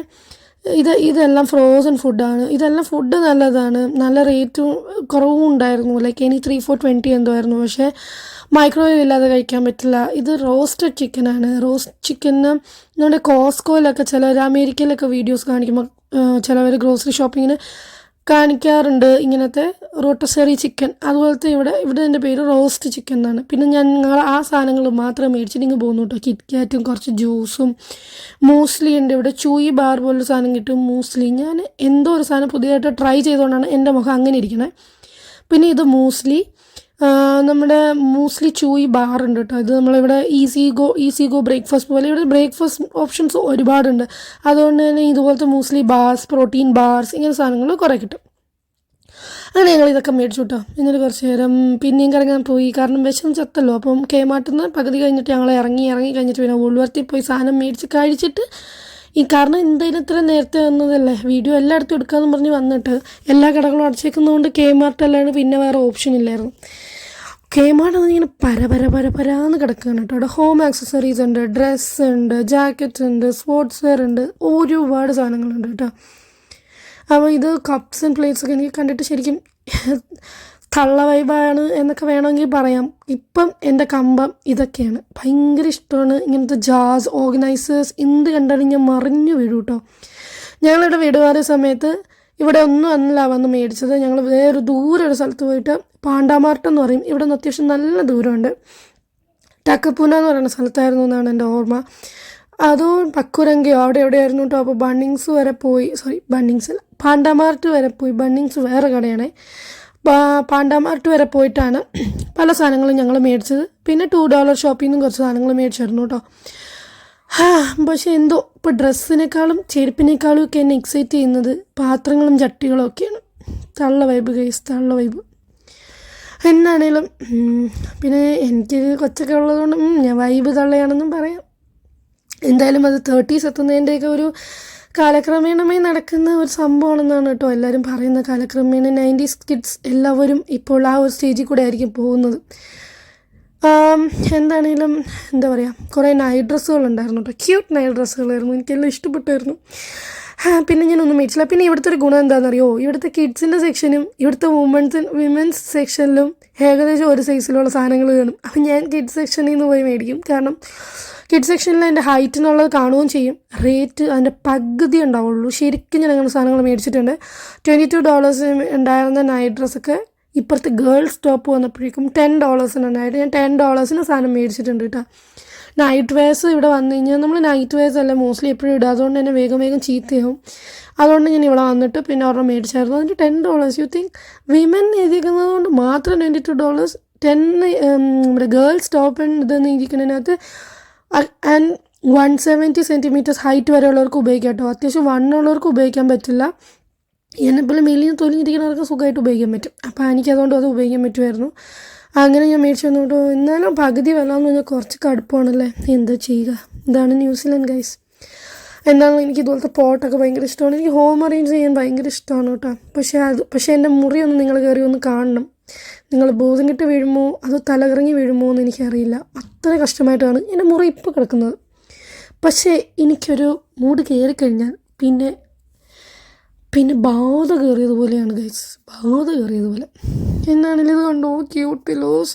ഇതെല്ലാം ഫ്രോസൺ ഫുഡാണ്. ഇതെല്ലാം ഫുഡ് നല്ലതാണ്, നല്ല റേറ്റും കുറവും ഉണ്ടായിരുന്നു. ലൈക്ക് ഇനി 3-4-20 എന്തോ ആയിരുന്നു. പക്ഷേ മൈക്രോവേവ് ഇല്ലാതെ കഴിക്കാൻ പറ്റില്ല. ഇത് റോസ്റ്റഡ് ചിക്കനാണ്. റോസ്റ്റ് ചിക്കന് നമ്മുടെ കോസ്കോയിലൊക്കെ ചിലർ അമേരിക്കയിലൊക്കെ വീഡിയോസ് കാണിക്കുമ്പോൾ ചിലവർ ഗ്രോസറി ഷോപ്പിങ്ങിന് കാണിക്കാറുണ്ട് ഇങ്ങനത്തെ റോട്ടസറി ചിക്കൻ. അതുപോലത്തെ ഇവിടെ എൻ്റെ പേര് റോസ്റ്റ് ചിക്കൻ എന്നാണ്. പിന്നെ ഞങ്ങൾ ആ സാധനങ്ങൾ മാത്രം മേടിച്ചിട്ട് പോകുന്നു കേട്ടോ. കിറ്റ്കാറ്റും കുറച്ച് ജ്യൂസും മൂസ്ലി ഉണ്ട് ഇവിടെ. ചൂയി ബാർ പോലൊരു സാധനം കിട്ടും മൂസ്ലി. ഞാൻ എന്തോ ഒരു സാധനം പുതിയതായിട്ട് ട്രൈ ചെയ്തുകൊണ്ടാണ് എൻ്റെ മുഖം അങ്ങനെ ഇരിക്കണേ. പിന്നെ ഇത് നമ്മുടെ മൂസ്ലി ചൂയി ബാർ ഉണ്ട് കേട്ടോ. ഇത് നമ്മളിവിടെ ഈസി ഗോ ബ്രേക്ക്ഫാസ്റ്റ് പോലെ ഇവിടെ ബ്രേക്ക്ഫാസ്റ്റ് ഓപ്ഷൻസ് ഒരുപാടുണ്ട്. അതുകൊണ്ട് തന്നെ ഇതുപോലത്തെ മൂസ്ലി ബാർസ്, പ്രോട്ടീൻ ബാർസ് ഇങ്ങനെ സാധനങ്ങൾ കുറേ കിട്ടും. അങ്ങനെ ഞങ്ങൾ ഇതൊക്കെ മേടിച്ചു കേട്ടോ. എന്നിട്ട് കുറച്ച് നേരം പിന്നെയും കറങ്ങാൻ പോയി. കാരണം വിഷം ചത്തല്ലോ. അപ്പം കേമാട്ടിൽ നിന്ന് പകുതി കഴിഞ്ഞിട്ട് ഞങ്ങൾ ഇറങ്ങി കഴിഞ്ഞിട്ട് പിന്നെ വൂൾവർത്തിൽ പോയി സാധനം മേടിച്ച് കഴിച്ചിട്ട് കാരണം എന്തായാലും ഇത്ര നേരത്തെ വന്നതല്ലേ വീഡിയോ എല്ലായിടത്തും എടുക്കാമെന്ന് പറഞ്ഞ് വന്നിട്ട് എല്ലാ കടകളും അടച്ചേക്കുന്നതുകൊണ്ട് Kmart അല്ലാണ്ട് പിന്നെ വേറെ ഓപ്ഷൻ ഇല്ലായിരുന്നു. Kmart ഇങ്ങനെ പരന്ന് കിടക്കുകയാണ് കേട്ടോ. അവിടെ ഹോം ആക്സസറീസ് ഉണ്ട്, ഡ്രസ്സ് ഉണ്ട്, ജാക്കറ്റ് ഉണ്ട്, സ്പോർട്സ് വെയർ ഉണ്ട്, ഒരുപാട് സാധനങ്ങളുണ്ട് കേട്ടോ. അപ്പോൾ ഇത് കപ്സ് ആൻഡ് പ്ലേറ്റ്സൊക്കെ എനിക്ക് കണ്ടിട്ട് ശരിക്കും കള്ള വൈബാണ് എന്നൊക്കെ വേണമെങ്കിൽ പറയാം. ഇപ്പം എൻ്റെ കമ്പം ഇതൊക്കെയാണ്. ഭയങ്കര ഇഷ്ടമാണ് ഇങ്ങനത്തെ ജാസ് ഓർഗനൈസേഴ്സ്. എന്ത് കണ്ടാലും ഞാൻ മറിഞ്ഞു വീഴും കേട്ടോ. ഞങ്ങളിവിടെ വിടുവാറ സമയത്ത് ഇവിടെ ഒന്നും അല്ല വന്ന് മേടിച്ചത്. ഞങ്ങൾ വേറെ ദൂരെ ഒരു സ്ഥലത്ത് പോയിട്ട് പാണ്ടാമാർട്ട് എന്ന് പറയും. ഇവിടെ നിന്ന് അത്യാവശ്യം നല്ല ദൂരമുണ്ട്. ടക്കപ്പൂന എന്ന് പറയുന്ന സ്ഥലത്തായിരുന്നു എന്നാണ് എൻ്റെ ഓർമ്മ. അതോ പക്കുരങ്കയോ അവിടെ എവിടെയായിരുന്നു കേട്ടോ. അപ്പോൾ ബണ്ണിങ്സ് വരെ പോയി. ബണ്ണിങ്സ് അല്ല, പാണ്ടാമാർട്ട് വരെ പോയി. ബണ്ണിങ്സ് വേറെ കടയാണേ. പാണ്ടാമാർട്ട് വരെ പോയിട്ടാണ് പല സാധനങ്ങളും ഞങ്ങൾ മേടിച്ചത്. പിന്നെ $2 ഷോപ്പിൽ നിന്നും കുറച്ച് സാധനങ്ങൾ മേടിച്ചായിരുന്നു കേട്ടോ. പക്ഷേ എന്തോ ഇപ്പോൾ ഡ്രസ്സിനേക്കാളും ചെരുപ്പിനേക്കാളും ഒക്കെ എന്നെ എക്സൈറ്റ് ചെയ്യുന്നത് പാത്രങ്ങളും ചട്ടികളും ഒക്കെയാണ്. തള്ള വൈബ് എന്നാണേലും. പിന്നെ എനിക്ക് കൊച്ചൊക്കെ ഉള്ളതുകൊണ്ട് ഞാൻ വൈബ് തള്ളയാണെന്നും പറയാം. എന്തായാലും അത് 30s എത്തുന്നതിൻ്റെയൊക്കെ ഒരു കാലക്രമേണമായി നടക്കുന്ന ഒരു സംഭവമാണെന്നാണ് കേട്ടോ എല്ലാവരും പറയുന്നത്. കാലക്രമേണ 90s കിഡ്സ് എല്ലാവരും ഇപ്പോൾ ആ ഒരു സ്റ്റേജിൽ കൂടെ ആയിരിക്കും പോകുന്നത്. എന്താണേലും എന്താ പറയുക, കുറേ നൈറ്റ് ഡ്രസ്സുകളുണ്ടായിരുന്നു കേട്ടോ. ക്യൂട്ട് നൈറ്റ് ഡ്രസ്സുകളായിരുന്നു. എനിക്കെല്ലാം ഇഷ്ടപ്പെട്ടായിരുന്നു. പിന്നെ ഞാനൊന്നും മേടിച്ചില്ല. പിന്നെ ഇവിടുത്തെ ഒരു ഗുണം എന്താണെന്നറിയോ, ഇവിടുത്തെ കിഡ്സിൻ്റെ സെക്ഷനും ഇവിടുത്തെ വിമൻസ് സെക്ഷനിലും ഏകദേശം ഒരു സൈസിലുള്ള സാധനങ്ങൾ കാണും. അപ്പം ഞാൻ കിഡ്സ് സെക്ഷനിൽ നിന്ന് പോയി മേടിക്കും. കാരണം കിഡ്സ് സെക്ഷനിൽ എൻ്റെ ഹൈറ്റിനുള്ളത് കാണുകയും ചെയ്യും. റേറ്റ് അതിൻ്റെ പകുതി ഉണ്ടാവുള്ളൂ. ശരിക്കും ഞാൻ അങ്ങനെ സാധനങ്ങൾ മേടിച്ചിട്ടുണ്ട്. $22 ഉണ്ടായിരുന്ന നൈറ്റ് ഡ്രസ്സൊക്കെ ഇപ്പുറത്തെ ഗേൾസ് ടോപ്പ് വന്നപ്പോഴേക്കും $10 ഞാൻ $10 സാധനം മേടിച്ചിട്ടുണ്ട് കേട്ടോ. നൈറ്റ് വെയർസ് ഇവിടെ വന്നു കഴിഞ്ഞാൽ നമ്മൾ നൈറ്റ് വെയർസ് അല്ല മോസ്റ്റ്ലി എപ്പോഴും ഇടുക. അതുകൊണ്ട് തന്നെ വേഗം ചീത്തയാവും. അതുകൊണ്ട് ഞാൻ ഇവിടെ വന്നിട്ട് പിന്നെ ഒരെണ്ണം മേടിച്ചായിരുന്നു. അതിന് $10. യു തിങ്ക് വിമൻ എഴുതിയിരിക്കുന്നത് കൊണ്ട് മാത്രം $22. 10 നമ്മുടെ ഗേൾസ് ടോപ്പ് ആൻഡ് ഇതെന്ന് ഇരിക്കുന്നതിനകത്ത് ആൻഡ് 170 സെൻറ്റിമീറ്റേഴ്സ് ഹൈറ്റ് വരെയുള്ളവർക്ക് ഉപയോഗിക്കാം കേട്ടോ. അത്യാവശ്യം വണ്ണുള്ളവർക്ക് ഉപയോഗിക്കാൻ പറ്റില്ല. എന്നെപ്പോലും മെലിഞ്ഞ് തൊലിഞ്ഞിരിക്കുന്നവർക്ക് സുഖമായിട്ട് ഉപയോഗിക്കാൻ പറ്റും. അപ്പോൾ എനിക്കതുകൊണ്ട് അത് ഉപയോഗിക്കാൻ പറ്റുമായിരുന്നു. അങ്ങനെ ഞാൻ മേടിച്ചു വന്നോട്ടോ. എന്നാലും പകുതി വില എന്ന് പറഞ്ഞാൽ കുറച്ച് കടുപ്പമാണല്ലേ, എന്താ ചെയ്യുക. ഇതാണ് ന്യൂസിലൻഡ് ഗൈസ്. എന്താണെന്ന് എനിക്ക് ഇതുപോലത്തെ പോട്ടൊക്കെ ഭയങ്കര ഇഷ്ടമാണ്. എനിക്ക് ഹോം അറേഞ്ച് ചെയ്യാൻ ഭയങ്കര ഇഷ്ടമാണ് കേട്ടോ. പക്ഷേ എൻ്റെ മുറിയൊന്ന് നിങ്ങൾ കയറി ഒന്ന് കാണണം. നിങ്ങൾ ബോധം കെട്ട് വീഴുമോ അതോ തലകറങ്ങി വീഴുമോ എന്ന് എനിക്കറിയില്ല. അത്ര കഷ്ടമായിട്ടാണ് എൻ്റെ മുറി ഇപ്പോൾ കിടക്കുന്നത്. പക്ഷേ എനിക്കൊരു മൂഡ് കയറിക്കഴിഞ്ഞാൽ പിന്നെ ബാധ കയറിയതുപോലെയാണ് ഗൈസ്, ബാധ കയറിയതുപോലെ. എന്നാണെങ്കിലും ഇത് കണ്ടോ, ക്യൂട്ട് പിലോസ്.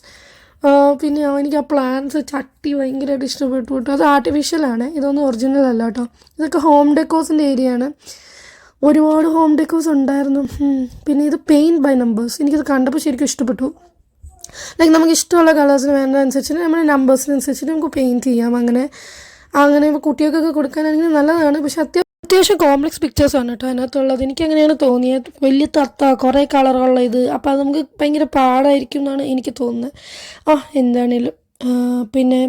പിന്നെ എനിക്ക് ആ പ്ലാന്റ്സ് ചട്ടി ഭയങ്കരമായിട്ട് ഇഷ്ടപ്പെട്ടു കേട്ടോ. അത് ആർട്ടിഫിഷ്യലാണ്, ഇതൊന്നും ഒറിജിനൽ അല്ല കേട്ടോ. ഇതൊക്കെ ഹോം ഡെക്കോസിൻ്റെ ഏരിയ ആണ്. ഒരുപാട് ഹോം ഡെക്കോസ് ഉണ്ടായിരുന്നു. പിന്നെ ഇത് പെയിൻറ്റ് ബൈ നമ്പേഴ്സ്. എനിക്കിത് കണ്ടപ്പോൾ ശരിക്കും ഇഷ്ടപ്പെട്ടു. ലൈക്ക് നമുക്ക് ഇഷ്ടമുള്ള കളേഴ്സിന് വേണ്ടതനുസരിച്ചിട്ട് നമ്മുടെ നമ്പേഴ്സിനനുസരിച്ചിട്ട് നമുക്ക് പെയിൻറ്റ് ചെയ്യാം. അങ്ങനെ കുട്ടികൾക്കൊക്കെ കൊടുക്കാനാണെങ്കിൽ നല്ലതാണ്. പക്ഷെ അത്യാവശ്യം കോംപ്ലക്സ് പിക്ചേഴ്സാണ് കേട്ടോ അതിനകത്തുള്ളത്. എനിക്കങ്ങനെയാണ് തോന്നിയത്. വലിയ കുറേ കളറുള്ള ഇത്. അപ്പോൾ അത് നമുക്ക് ഭയങ്കര പാടായിരിക്കും എന്നാണ് എനിക്ക് തോന്നുന്നത്. എന്താണേലും പിന്നെ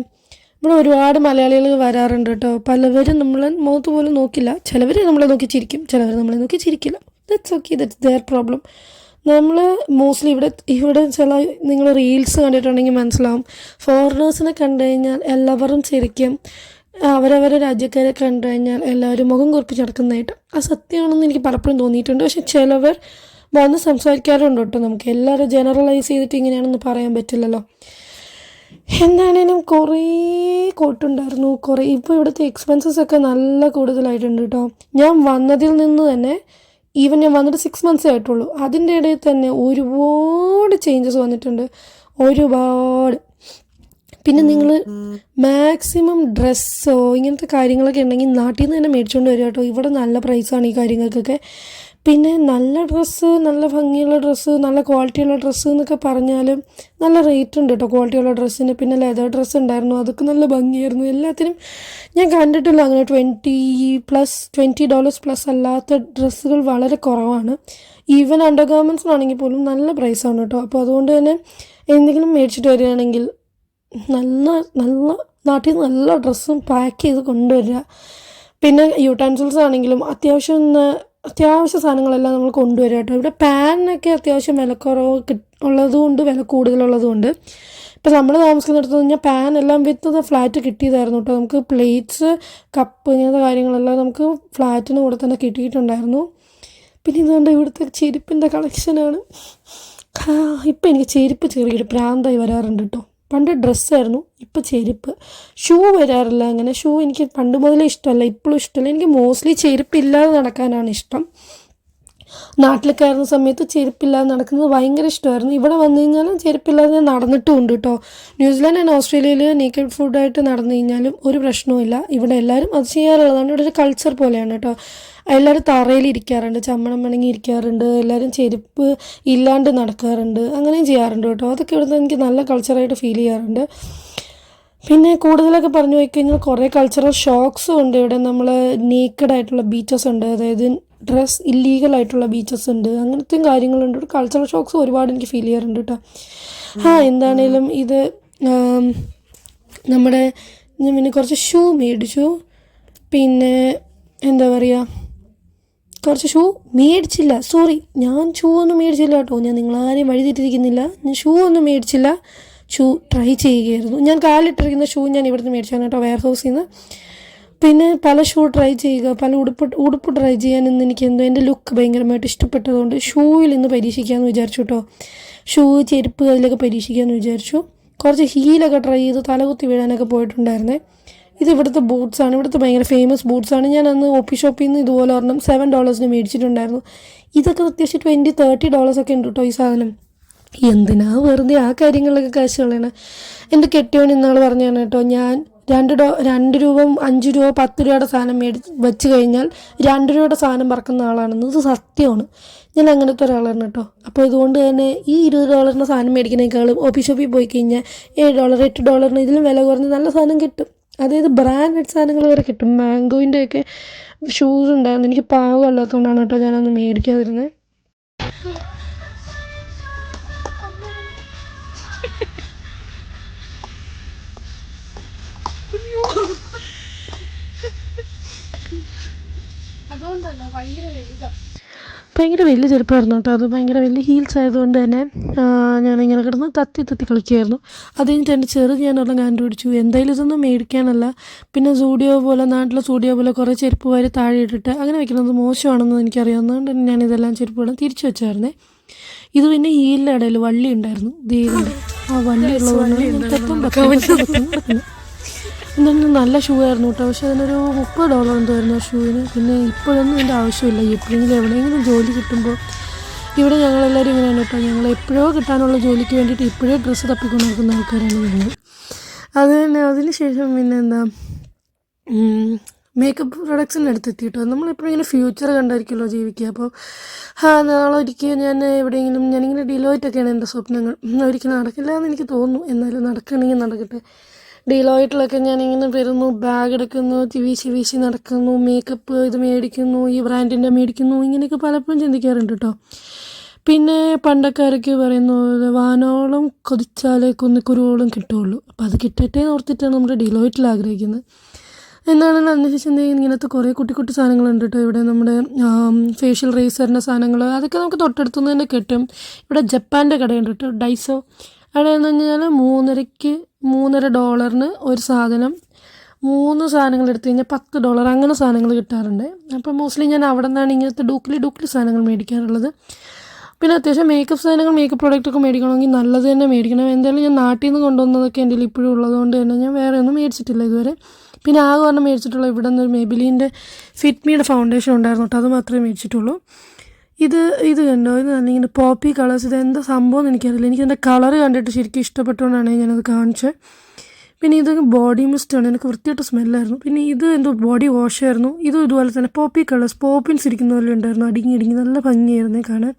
ഇവിടെ ഒരുപാട് മലയാളികൾ വരാറുണ്ട് കേട്ടോ. പലവരും നമ്മളെ മുഖത്ത് പോലും നോക്കില്ല. ചിലവർ നമ്മളെ നോക്കി ചിരിക്കും, ചിലവർ നമ്മളെ നോക്കി ചിരിക്കില്ല. That's okay, that's their problem. നമ്മൾ മോസ്റ്റ്ലി ഇവിടെ ചില നിങ്ങൾ റീൽസ് കണ്ടിട്ടുണ്ടെങ്കിൽ മനസ്സിലാവും. ഫോറിനേഴ്സിനെ കണ്ടു കഴിഞ്ഞാൽ എല്ലാവരും ശരിക്കും അവരവരെ രാജ്യക്കാരെ കണ്ടു കഴിഞ്ഞാൽ എല്ലാവരും മുഖം കുറിപ്പിച്ച് നടക്കുന്നതായിട്ട്. അത് സത്യമാണെന്ന് എനിക്ക് പലപ്പോഴും തോന്നിയിട്ടുണ്ട്. പക്ഷെ ചിലവർ വന്ന് സംസാരിക്കാറുണ്ട് കേട്ടോ. നമുക്ക് എല്ലാവരും ജനറലൈസ് ചെയ്തിട്ട് ഇങ്ങനെയാണെന്ന് പറയാൻ പറ്റില്ലല്ലോ. എന്താണേലും കുറേ കോട്ടുണ്ടായിരുന്നു. ഇപ്പോൾ ഇവിടുത്തെ എക്സ്പെൻസസ് ഒക്കെ നല്ല കൂടുതലായിട്ടുണ്ട് കേട്ടോ. ഞാൻ വന്നതിൽ നിന്ന് തന്നെ ഞാൻ വന്നിട്ട് 6 months ആയിട്ടുള്ളൂ. അതിൻ്റെ ഇടയിൽ തന്നെ ഒരുപാട് ചേഞ്ചസ് വന്നിട്ടുണ്ട്, ഒരുപാട്. പിന്നെ നിങ്ങൾ മാക്സിമം ഡ്രസ്സോ ഇങ്ങനത്തെ കാര്യങ്ങളൊക്കെ ഉണ്ടെങ്കിൽ നാട്ടിൽ നിന്ന് തന്നെ മേടിച്ചുകൊണ്ട് വരിക കേട്ടോ. ഇവിടെ നല്ല പ്രൈസാണ് ഈ കാര്യങ്ങൾക്കൊക്കെ. പിന്നെ നല്ല ഡ്രസ്സ്, നല്ല ഭംഗിയുള്ള ഡ്രസ്സ്, നല്ല ക്വാളിറ്റിയുള്ള ഡ്രസ്സ് എന്നൊക്കെ പറഞ്ഞാലും നല്ല റേറ്റ് ഉണ്ട് കേട്ടോ ക്വാളിറ്റിയുള്ള ഡ്രസ്സിന്. പിന്നെ ലെതർ ഡ്രസ്സ് ഉണ്ടായിരുന്നു, അതൊക്കെ നല്ല ഭംഗിയായിരുന്നു. എല്ലാത്തിനും ഞാൻ കണ്ടിട്ടില്ല അങ്ങനെ $20+ അല്ലാത്ത ഡ്രസ്സുകൾ വളരെ കുറവാണ്. ഈവൻ അണ്ടർ ഗാർമെൻറ്റ്സിനാണെങ്കിൽ പോലും നല്ല പ്രൈസാണ് കേട്ടോ. അപ്പോൾ അതുകൊണ്ട് തന്നെ എന്തെങ്കിലും മേടിച്ചിട്ട് വരികയാണെങ്കിൽ നല്ല നാട്ടിൽ നിന്ന് നല്ല ഡ്രസ്സും പാക്ക് ചെയ്ത് കൊണ്ടുവരിക. പിന്നെ യൂട്ടാൻസിൽസ് ആണെങ്കിലും അത്യാവശ്യ സാധനങ്ങളെല്ലാം നമ്മൾ കൊണ്ടുവരിക കേട്ടോ. ഇവിടെ പാനിനൊക്കെ അത്യാവശ്യം വിലക്കുറവ് ഉള്ളതുകൊണ്ട് വില കൂടുതലുള്ളതുകൊണ്ട് ഇപ്പോൾ നമ്മൾ താമസിക്കുന്നിടത്ത് കഴിഞ്ഞാൽ പാൻ എല്ലാം വിത്ത് ഫ്ലാറ്റ് കിട്ടിയതായിരുന്നു കേട്ടോ. നമുക്ക് പ്ലേറ്റ്സ്, കപ്പ് ഇങ്ങനത്തെ കാര്യങ്ങളെല്ലാം നമുക്ക് ഫ്ലാറ്റിന് കൂടെ തന്നെ കിട്ടിയിട്ടുണ്ടായിരുന്നു. പിന്നെ ഇതുകൊണ്ട് ഇവിടുത്തെ ചെരുപ്പിൻ്റെ കളക്ഷനാണ്. ഇപ്പം എനിക്ക് ചെരുപ്പ് ചെറിയൊരു പ്രാന്തായി വരാറുണ്ട് കേട്ടോ. പണ്ട് ഡ്രസ്സായിരുന്നു, ഇപ്പോൾ ചെരുപ്പ്. ഷൂ വരാറില്ല അങ്ങനെ. ഷൂ എനിക്ക് പണ്ട് മുതലേ ഇഷ്ടമല്ല, ഇപ്പോഴും ഇഷ്ടമല്ല. എനിക്ക് മോസ്റ്റ്ലി ചെരുപ്പില്ലാതെ നടക്കാനാണ് ഇഷ്ടം. നാട്ടിലൊക്കെ ആയിരുന്ന സമയത്ത് ചെരുപ്പില്ലാതെ നടക്കുന്നത് ഭയങ്കര ഇഷ്ടമായിരുന്നു. ഇവിടെ വന്നു കഴിഞ്ഞാലും ചെരുപ്പില്ലാതെ ഞാൻ നടന്നിട്ടും ഉണ്ട് കേട്ടോ. ന്യൂസിലാൻഡ് ആൻഡ് ഓസ്ട്രേലിയയിൽ നേക്കഡ് ഫുഡായിട്ട് നടന്നു കഴിഞ്ഞാലും ഒരു പ്രശ്നവുമില്ല. ഇവിടെ എല്ലാവരും അത് ചെയ്യാറുള്ളതാണ്. ഇവിടെ ഒരു കൾച്ചർ പോലെയാണ് കേട്ടോ. എല്ലാവരും തറയിൽ ഇരിക്കാറുണ്ട്, ചമ്മണം വേണമെങ്കിൽ ഇരിക്കാറുണ്ട്, എല്ലാവരും ചെരുപ്പ് ഇല്ലാണ്ട് നടക്കാറുണ്ട്, അങ്ങനെയും ചെയ്യാറുണ്ട് കേട്ടോ. അതൊക്കെ ഇവിടുത്തെ എനിക്ക് നല്ല കൾച്ചറായിട്ട് ഫീൽ ചെയ്യാറുണ്ട്. പിന്നെ കൂടുതലൊക്കെ പറഞ്ഞു പോയി കഴിഞ്ഞാൽ കുറേ കൾച്ചറൽ ഷോക്സും ഉണ്ട് ഇവിടെ. നമ്മൾ നേക്കഡായിട്ടുള്ള ബീച്ചസ് ഉണ്ട്, അതായത് ഡ്രസ്സ് ഇല്ലീഗലായിട്ടുള്ള ബീച്ചസ് ഉണ്ട്, അങ്ങനത്തെയും കാര്യങ്ങളുണ്ട്. ഇവിടെ കൾച്ചറൽ ഷോക്സ് ഒരുപാട് എനിക്ക് ഫീൽ ചെയ്യാറുണ്ട് കേട്ടോ. എന്താണേലും ഇത് ഞാൻ പിന്നെ കുറച്ച് ഷൂ മേടിച്ചു. പിന്നെ എന്താ പറയുക, കുറച്ച് ഷൂ മേടിച്ചില്ല, ഞാൻ ഷൂ ഒന്നും മേടിച്ചില്ല കേട്ടോ. ഞാൻ നിങ്ങളാരെയും വഴിതെറ്റിരിക്കുന്നില്ല. ഞാൻ ഷൂ ഒന്നും മേടിച്ചില്ല, ഷൂ ട്രൈ ചെയ്യുകയായിരുന്നു. ഞാൻ കാലിട്ടിരിക്കുന്ന ഷൂ ഞാൻ ഇവിടുന്ന് മേടിച്ചാണ് കേട്ടോ, വെയർ ഹൗസിൽ നിന്ന്. പിന്നെ പല ഷൂ ട്രൈ ചെയ്യുക, പല ഉടുപ്പ് ട്രൈ ചെയ്യാൻ ഇന്ന് എനിക്ക് എൻ്റെ ലുക്ക് ഭയങ്കരമായിട്ട് ഇഷ്ടപ്പെട്ടതുകൊണ്ട് ഷൂവിൽ ഇന്ന് പരീക്ഷിക്കാമെന്ന് വിചാരിച്ചു കേട്ടോ. ഷൂ, ചെരുപ്പ് അതിലൊക്കെ പരീക്ഷിക്കാമെന്ന് വിചാരിച്ചു. കുറച്ച് ഹീലൊക്കെ ട്രൈ ചെയ്ത് തലകുത്തി വീഴാനൊക്കെ പോയിട്ടുണ്ടായിരുന്നേ. ഇത് ഇവിടുത്തെ ബൂട്ട്സാണ്, ഇവിടുത്തെ ഭയങ്കര ഫേമസ് ബൂട്ട്സാണ്. ഞാൻ അന്ന് ഒപ്പി ഷോപ്പിൽ നിന്ന് ഇതുപോലെ ഒരെണ്ണം $7 മേടിച്ചിട്ടുണ്ടായിരുന്നു. ഇതൊക്കെ അത്യാവശ്യം $20-30 ഒക്കെ ഉണ്ട് കേട്ടോ ഈ സാധനം. എന്തിനാ വെറുതെ ആ കാര്യങ്ങളിലൊക്കെ കാശ് കളയണേ. എൻ്റെ കെട്ടിയോൻ ഇന്നാൾ പറഞ്ഞാണ് കേട്ടോ, ഞാൻ 2 രൂപ 5 രൂപ 10 രൂപയുടെ സാധനം വെച്ച് കഴിഞ്ഞാൽ 2 രൂപയുടെ സാധനം പറക്കുന്ന ആളാണെന്ന്. ഇത് സത്യമാണ്. ഞാൻ അങ്ങനത്തെ ഒരാളാണ് കേട്ടോ. അപ്പോൾ ഇതുകൊണ്ട് തന്നെ ഈ $20 സാധനം മേടിക്കുന്നതിനേക്കാളും ഒപ്പി ഷോപ്പിൽ പോയി കഴിഞ്ഞാൽ $7 $8 ഇതിലും വില കുറഞ്ഞ് നല്ല സാധനം കിട്ടും. അതായത് ബ്രാൻഡഡ് സാധനങ്ങൾ വരെ കിട്ടും. മാംഗോയിൻ്റെയൊക്കെ ഷൂസ് ഉണ്ടായിരുന്നു. എനിക്ക് പാവമല്ലാത്തതുകൊണ്ടാണ് കേട്ടോ ഞാനൊന്ന് മേടിക്കാതിരുന്നത്. ഭയങ്കര വലിയ ചെരുപ്പായിരുന്നു കേട്ടോ. അത് ഭയങ്കര വലിയ ഹീൽസ് ആയതുകൊണ്ട് തന്നെ ഞാനിങ്ങനെ കിടന്ന് തത്തി കളിക്കുമായിരുന്നു. അത് കഴിഞ്ഞിട്ട് എൻ്റെ ഞാനൊരെണ്ണം കണ്ടുപിടിച്ചു. എന്തായാലും ഇതൊന്നും മേടിക്കാനല്ല, പിന്നെ നാട്ടിലെ സൂഡിയോ പോലെ കുറേ ചെരുപ്പ് വാരി താഴെ ഇട്ടിട്ട് അങ്ങനെ വെക്കുന്നത് മോശമാണെന്ന് എനിക്കറിയാവുന്നതുകൊണ്ട് തന്നെ ഞാനിതെല്ലാം ചെരുപ്പുകളും തിരിച്ചു വെച്ചായിരുന്നേ. ഇത് പിന്നെ ഹീലിൻ്റെ ഇടയിൽ വള്ളി ഉണ്ടായിരുന്നു. ആ വള്ളി ഉള്ളതുകൊണ്ട് എന്തായാലും നല്ല ഷൂ ആയിരുന്നു കേട്ടോ. പക്ഷേ അതിനൊരു $30 എന്തായിരുന്നു ആ ഷൂവിന്. പിന്നെ ഇപ്പോഴൊന്നും ഇതിൻ്റെ ആവശ്യമില്ല. എപ്പോഴെങ്കിലും എവിടെയെങ്കിലും ജോലി കിട്ടുമ്പോൾ, ഇവിടെ ഞങ്ങളെല്ലാവരും ഇങ്ങനെയാണ് കേട്ടോ. ഞങ്ങൾ എപ്പോഴോ കിട്ടാനുള്ള ജോലിക്ക് വേണ്ടിയിട്ട് ഇപ്പോഴേ ഡ്രസ്സ് തപ്പിക്കൊണ്ട് നടക്കുന്ന ആൾക്കാരാണ് ഞങ്ങൾ. അത് തന്നെ. അതിന് ശേഷം പിന്നെ എന്താ, മേക്കപ്പ് പ്രൊഡക്ട്സിൻ്റെ അടുത്തെത്തി കേട്ടോ. നമ്മളെപ്പോഴും ഇങ്ങനെ ഫ്യൂച്ചർ കണ്ടായിരിക്കുമല്ലോ ജീവിക്കുക. അപ്പോൾ നാളെ ഒരിക്കൽ ഞാനിങ്ങനെ ഡിലോയിറ്റൊക്കെയാണ് എൻ്റെ സ്വപ്നങ്ങൾ. ഒരിക്കലും നടക്കില്ല എന്ന് എനിക്ക് തോന്നുന്നു. എന്നാലും നടക്കണമെങ്കിൽ നടക്കട്ടെ. ഡിലോയിറ്റിലൊക്കെ ഞാനിങ്ങനെ വരുന്നു, ബാഗ് എടുക്കുന്നു, വീശി നടക്കുന്നു, മേക്കപ്പ് ഇത് മേടിക്കുന്നു, ഈ ബ്രാൻഡിൻ്റെ മേടിക്കുന്നു, ഇങ്ങനെയൊക്കെ പലപ്പോഴും ചിന്തിക്കാറുണ്ട് കേട്ടോ. പിന്നെ പണ്ടക്കാരൊക്കെ പറയുന്ന പോലെ വാനോളം കൊതിച്ചാലേ കുന്നിക്കുരുവോളം കിട്ടുകയുള്ളൂ. അപ്പോൾ അത് കിട്ടട്ടെ ഓർത്തിട്ടാണ് നമ്മുടെ ഡിലോയിറ്റിൽ ആഗ്രഹിക്കുന്നത്. എന്നാണെങ്കിലും അതിനുശേഷം ഇങ്ങനത്തെ കുറേ കുട്ടി സാധനങ്ങളുണ്ട് കേട്ടോ. ഇവിടെ നമ്മുടെ ഫേഷ്യൽ റേസറിൻ്റെ സാധനങ്ങൾ, അതൊക്കെ നമുക്ക് തൊട്ടടുത്തുനിന്ന് തന്നെ കിട്ടും. ഇവിടെ ജപ്പാൻ്റെ കടയുണ്ട് കേട്ടോ, ഡൈസോ. അവിടെ എന്ന് പറഞ്ഞാൽ $3.5 ഒരു സാധനം, 3 സാധനങ്ങൾ എടുത്തു കഴിഞ്ഞാൽ $10 അങ്ങനെ സാധനങ്ങൾ കിട്ടാറുണ്ട്. അപ്പോൾ മോസ്റ്റ്ലി ഞാൻ അവിടെ നിന്നാണ് ഇങ്ങനത്തെ ഡൂക്കിലി സാധനങ്ങൾ മേടിക്കാറുള്ളത്. പിന്നെ അത്യാവശ്യം മേക്കപ്പ് പ്രോഡക്റ്റൊക്കെ മേടിക്കണമെങ്കിൽ നല്ലത് തന്നെ മേടിക്കണം. എന്തായാലും ഞാൻ നാട്ടിൽ നിന്ന് കൊണ്ടുവന്നതൊക്കെ എൻ്റെ ഇപ്പോഴും ഉള്ളതുകൊണ്ട് തന്നെ ഞാൻ വേറെ ഒന്നും മേടിച്ചിട്ടില്ല ഇതുവരെ. പിന്നെ ആകെ ഒരെണ്ണം മേടിച്ചിട്ടുള്ള ഇവിടെ നിന്നൊരു മെബിലിൻ്റെ ഫിറ്റ്മിയുടെ ഫൗണ്ടേഷൻ ഉണ്ടായിരുന്നു കേട്ടോ. അത് മാത്രമേ മേടിച്ചിട്ടുള്ളൂ. ഇത് കണ്ടോ, ഇത് ഇങ്ങനെ പോപ്പി കളേഴ്സ്. ഇത് എന്താ സംഭവം എന്ന് എനിക്കറിയില്ല. എനിക്കതിൻ്റെ കളറ് കണ്ടിട്ട് ശരിക്കും ഇഷ്ടപ്പെട്ടുകൊണ്ടാണ് ഞാനത് കാണിച്ചത്. പിന്നെ ഇത് ബോഡി മിസ്റ്റാണ്, എനിക്ക് വൃത്തിയായിട്ട് സ്മെല്ലായിരുന്നു. പിന്നെ ഇത് എന്തോ ബോഡി വാഷായിരുന്നു. ഇതും ഇതുപോലെ തന്നെ പോപ്പി കളേഴ്സ്, പോപ്പിൻസ് ഇരിക്കുന്ന പോലെ ഉണ്ടായിരുന്നു. അടുങ്ങി നല്ല ഭംഗിയായിരുന്നു കാണാൻ.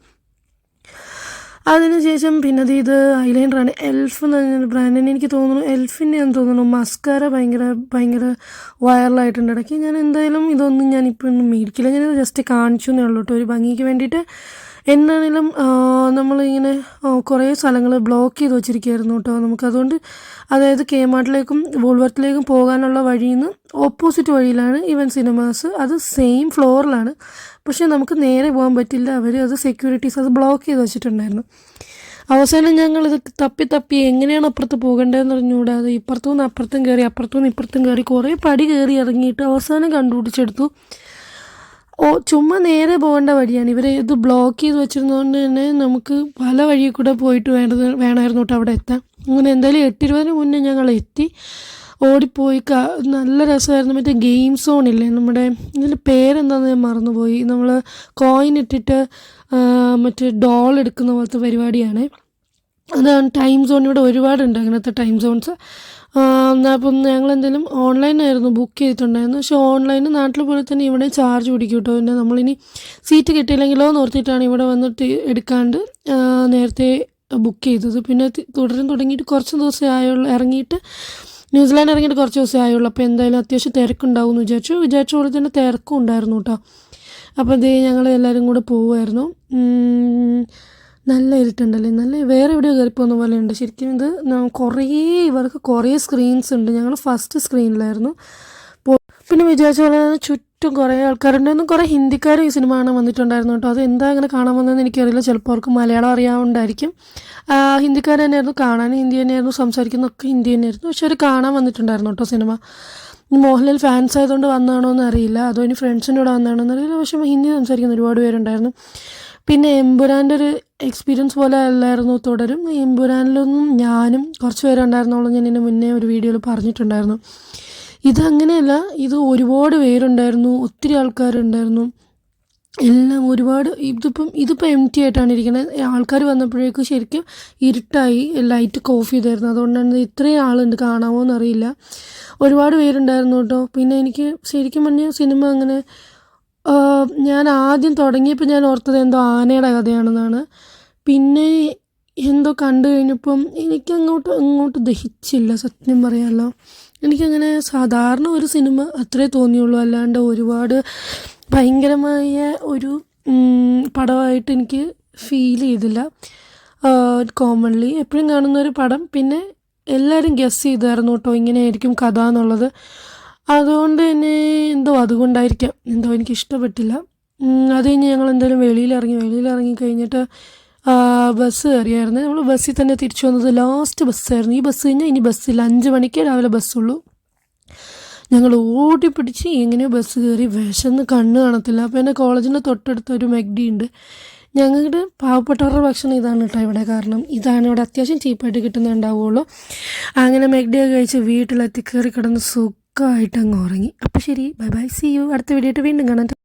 അതിനുശേഷം പിന്നെ ഇത് ഐലൈനറാണ്. എൽഫ് എന്ന് പറഞ്ഞൊരു ബ്രാൻഡിന്, എനിക്ക് തോന്നുന്നു എൽഫിൻ്റെ എന്ന് തോന്നുന്നു. മസ്കാര ഭയങ്കര വൈറലായിട്ടുണ്ട് ഇടയ്ക്ക്. ഞാൻ എന്തായാലും ഇതൊന്നും ഞാനിപ്പോൾ ഒന്നും മേടിക്കില്ല. ഞാനിത് ജസ്റ്റ് കാണിച്ചു എന്നേ ഉള്ളൂ കേട്ടോ, ഒരു ഭംഗിക്ക് വേണ്ടിയിട്ട്. എന്നാണെങ്കിലും നമ്മളിങ്ങനെ കുറേ സ്ഥലങ്ങൾ ബ്ലോക്ക് ചെയ്ത് വെച്ചിരിക്കുകയായിരുന്നു കേട്ടോ. നമുക്കതുകൊണ്ട് അതായത് കെ-മാർട്ടിലേക്കും വൂൾവർത്തിലേക്കും പോകാനുള്ള വഴിയിൽ നിന്ന് ഓപ്പോസിറ്റ് വഴിയിലാണ് ഇവൻ സിനിമാസ്. അത് സെയിം ഫ്ലോറിലാണ്, പക്ഷേ നമുക്ക് നേരെ പോകാൻ പറ്റില്ല. അത് സെക്യൂരിറ്റീസ് അത് ബ്ലോക്ക് ചെയ്ത് വെച്ചിട്ടുണ്ടായിരുന്നു. അവസാനം ഞങ്ങളിത് തപ്പി എങ്ങനെയാണ് അപ്പുറത്ത് പോകേണ്ടതെന്ന് അറിഞ്ഞുകൂടാ. അത് ഇപ്പുറത്തുനിന്ന് അപ്പുറത്തും കയറി, അപ്പുറത്തുനിന്ന് ഇപ്പുറത്തും കയറി, കുറേ പടി കയറി ഇറങ്ങിയിട്ട് അവസാനം കണ്ടുപിടിച്ചെടുത്തു. ചുമ്മാ നേരെ പോകേണ്ട വഴിയാണ്. ഇത് ബ്ലോക്ക് ചെയ്ത് വെച്ചിരുന്നതുകൊണ്ട് തന്നെ നമുക്ക് പല വഴിയിൽ കൂടെ പോയിട്ട് വേണമായിരുന്നു കേട്ടോ അവിടെ എത്താൻ. അങ്ങനെ എന്തായാലും 8:20 മുന്നേ ഞങ്ങൾ എത്തി. ഓടിപ്പോയി. നല്ല രസമായിരുന്നു. മറ്റേ ഗെയിം സോണില്ലേ, നമ്മുടെ ഇതിൻ്റെ പേരെന്താണെന്ന് ഞാൻ മറന്നുപോയി. നമ്മൾ കോയിൻ ഇട്ടിട്ട് മറ്റേ ഡോൾ എടുക്കുന്ന പോലത്തെ പരിപാടിയാണ്. അതാണ് ടൈം സോൺ. ഇവിടെ ഒരുപാടുണ്ട് അങ്ങനത്തെ ടൈം സോൺസ്. അപ്പം ഞങ്ങളെന്തെങ്കിലും ഓൺലൈനായിരുന്നു ബുക്ക് ചെയ്തിട്ടുണ്ടായിരുന്നു. പക്ഷേ ഓൺലൈന് നാട്ടിൽ പോലെ തന്നെ ഇവിടെ ചാർജ് പിടിക്കും കേട്ടോ. പിന്നെ നമ്മളിനി സീറ്റ് കിട്ടിയില്ലെങ്കിലോ എന്ന് ഓർത്തിട്ടാണ് ഇവിടെ വന്നിട്ട് എടുക്കാണ്ട് നേരത്തെ ബുക്ക് ചെയ്തത്. പിന്നെ തുടങ്ങിയിട്ട് കുറച്ച് ദിവസമേ ആയുള്ളൂ, ന്യൂസിലാൻഡ് ഇറങ്ങിയിട്ട് കുറച്ച് ദിവസമേ ആയുള്ളൂ. അപ്പോൾ എന്തായാലും അത്യാവശ്യം തിരക്കുണ്ടാവും എന്ന് വിചാരിച്ച പോലെ തന്നെ തിരക്കും ഉണ്ടായിരുന്നു കേട്ടോ. അപ്പോൾ ഞങ്ങൾ എല്ലാവരും കൂടെ പോവുമായിരുന്നു. നല്ല ഇരുട്ടുണ്ടല്ലേ, നല്ല വേറെ എവിടെയോ കയറിപ്പോകുന്ന പോലെ ഉണ്ട്. ശരിക്കും ഇത് ഇവർക്ക് കുറേ സ്ക്രീൻസ് ഉണ്ട്. ഞങ്ങൾ ഫസ്റ്റ് സ്ക്രീനിലായിരുന്നു. പിന്നെ വിചാരിച്ച പോലെ ചുറ്റും കുറേ ആൾക്കാരുണ്ടായിരുന്നു. കുറേ ഹിന്ദിക്കാരും ഈ സിനിമ കാണാൻ വന്നിട്ടുണ്ടായിരുന്നു കേട്ടോ. അത് എന്താ അങ്ങനെ കാണാൻ വന്നതെന്ന് എനിക്കറിയില്ല. ചിലപ്പോൾ അവർക്ക് മലയാളം അറിയാവുന്നതായിരിക്കും. ഹിന്ദിക്കാർ തന്നെയായിരുന്നു കാണാൻ, ഹിന്ദി തന്നെയായിരുന്നു സംസാരിക്കുന്നതൊക്കെ, ഹിന്ദി തന്നെയായിരുന്നു. പക്ഷെ അവർ കാണാൻ വന്നിട്ടുണ്ടായിരുന്നു കേട്ടോ സിനിമ. മോഹൻലാൽ ഫാൻസ് ആയതുകൊണ്ട് വന്നതാണോ എന്നറിയില്ല, അതോ ഇനി ഫ്രണ്ട്സിൻ്റെ കൂടെ വന്നതാണോ എന്നറിയില്ല. പക്ഷേ ഹിന്ദി സംസാരിക്കുന്ന ഒരുപാട് പേരുണ്ടായിരുന്നു. പിന്നെ എമ്പുരാൻ്റെ ഒരു എക്സ്പീരിയൻസ് പോലെ അല്ലായിരുന്നു തുടരും. എമ്പുരാനിലൊന്നും ഞാനും കുറച്ച് പേരുണ്ടായിരുന്നുള്ളൂ. ഞാൻ ഇതിന് മുന്നേ ഒരു വീഡിയോയിൽ പറഞ്ഞിട്ടുണ്ടായിരുന്നു. ഇതങ്ങനെയല്ല, ഇത് ഒരുപാട് പേരുണ്ടായിരുന്നു, ഒത്തിരി ആൾക്കാരുണ്ടായിരുന്നു. എല്ലാം ഒരുപാട് ഇതിപ്പോൾ എം ടി ആയിട്ടാണ് ഇരിക്കുന്നത്. ആൾക്കാർ വന്നപ്പോഴേക്കും ശരിക്കും ഇരുട്ടായി, ലൈറ്റൊക്കെ ഓഫ് ചെയ്തായിരുന്നു. അതുകൊണ്ടാണ് ഇത്രയും ആളുണ്ട്, കാണാമോ എന്നറിയില്ല. ഒരുപാട് പേരുണ്ടായിരുന്നു കേട്ടോ. പിന്നെ എനിക്ക് ശരിക്കും പറഞ്ഞാൽ സിനിമ അങ്ങനെ ഞാൻ ആദ്യം തുടങ്ങിയപ്പോൾ ഞാൻ ഓർത്തത് എന്തോ ആനയുടെ കഥയാണെന്നാണ്. പിന്നെ എന്തോ കണ്ടു കഴിഞ്ഞപ്പം ഇങ്ങോട്ട് ദഹിച്ചില്ല സത്യം പറയാമല്ലോ. എനിക്കങ്ങനെ സാധാരണ ഒരു സിനിമ അത്രേ തോന്നിയുള്ളൂ, അല്ലാണ്ട് ഒരുപാട് ഭയങ്കരമായ ഒരു പടമായിട്ട് എനിക്ക് ഫീൽ ചെയ്തില്ല. കോമൺലി എപ്പോഴും കാണുന്നൊരു പടം. പിന്നെ എല്ലാവരും ഗസ് ചെയ്തായിരുന്നു കേട്ടോ ഇങ്ങനെയായിരിക്കും കഥ എന്നുള്ളത്. അതുകൊണ്ട് തന്നെ അതുകൊണ്ടായിരിക്കാം എനിക്ക് ഇഷ്ടപ്പെട്ടില്ല. അത് കഴിഞ്ഞ് ഞങ്ങൾ എന്തായാലും വെളിയിലിറങ്ങി കഴിഞ്ഞിട്ട് ബസ് കയറിയായിരുന്നു. നമ്മൾ ബസ്സിൽ തന്നെ തിരിച്ചു വന്നത്. ലാസ്റ്റ് ബസ്സായിരുന്നു. ഈ ബസ് കഴിഞ്ഞാൽ ഇനി ബസ്സില്ല, 5 മണിക്കേ രാവിലെ ബസ്സുള്ളൂ. ഞങ്ങൾ ഓടിപ്പിടിച്ച് എങ്ങനെയോ ബസ് കയറി. വിശന്ന് കണ്ണ് കാണത്തില്ല. അപ്പോൾ എൻ്റെ കോളേജിൻ്റെ തൊട്ടടുത്ത് ഒരു മെഗ്ഡി ഉണ്ട്. ഞങ്ങളുടെ പാവപ്പെട്ടവരുടെ ഭക്ഷണം ഇതാണ് കേട്ടോ ഇവിടെ. കാരണം ഇതാണ് ഇവിടെ അത്യാവശ്യം ചീപ്പായിട്ട് കിട്ടുന്നുണ്ടാവുള്ളൂ. അങ്ങനെ മെഗ്ഡിയൊക്കെ കഴിച്ച് വീട്ടിലെത്തി കയറി കിടന്ന് സുഖമായിട്ട് അങ്ങ് ഉറങ്ങി. അപ്പോൾ ശരി, ബൈ ബൈ, സീ യു. അടുത്ത വീഡിയോ ആയിട്ട് വീണ്ടും കാണാം.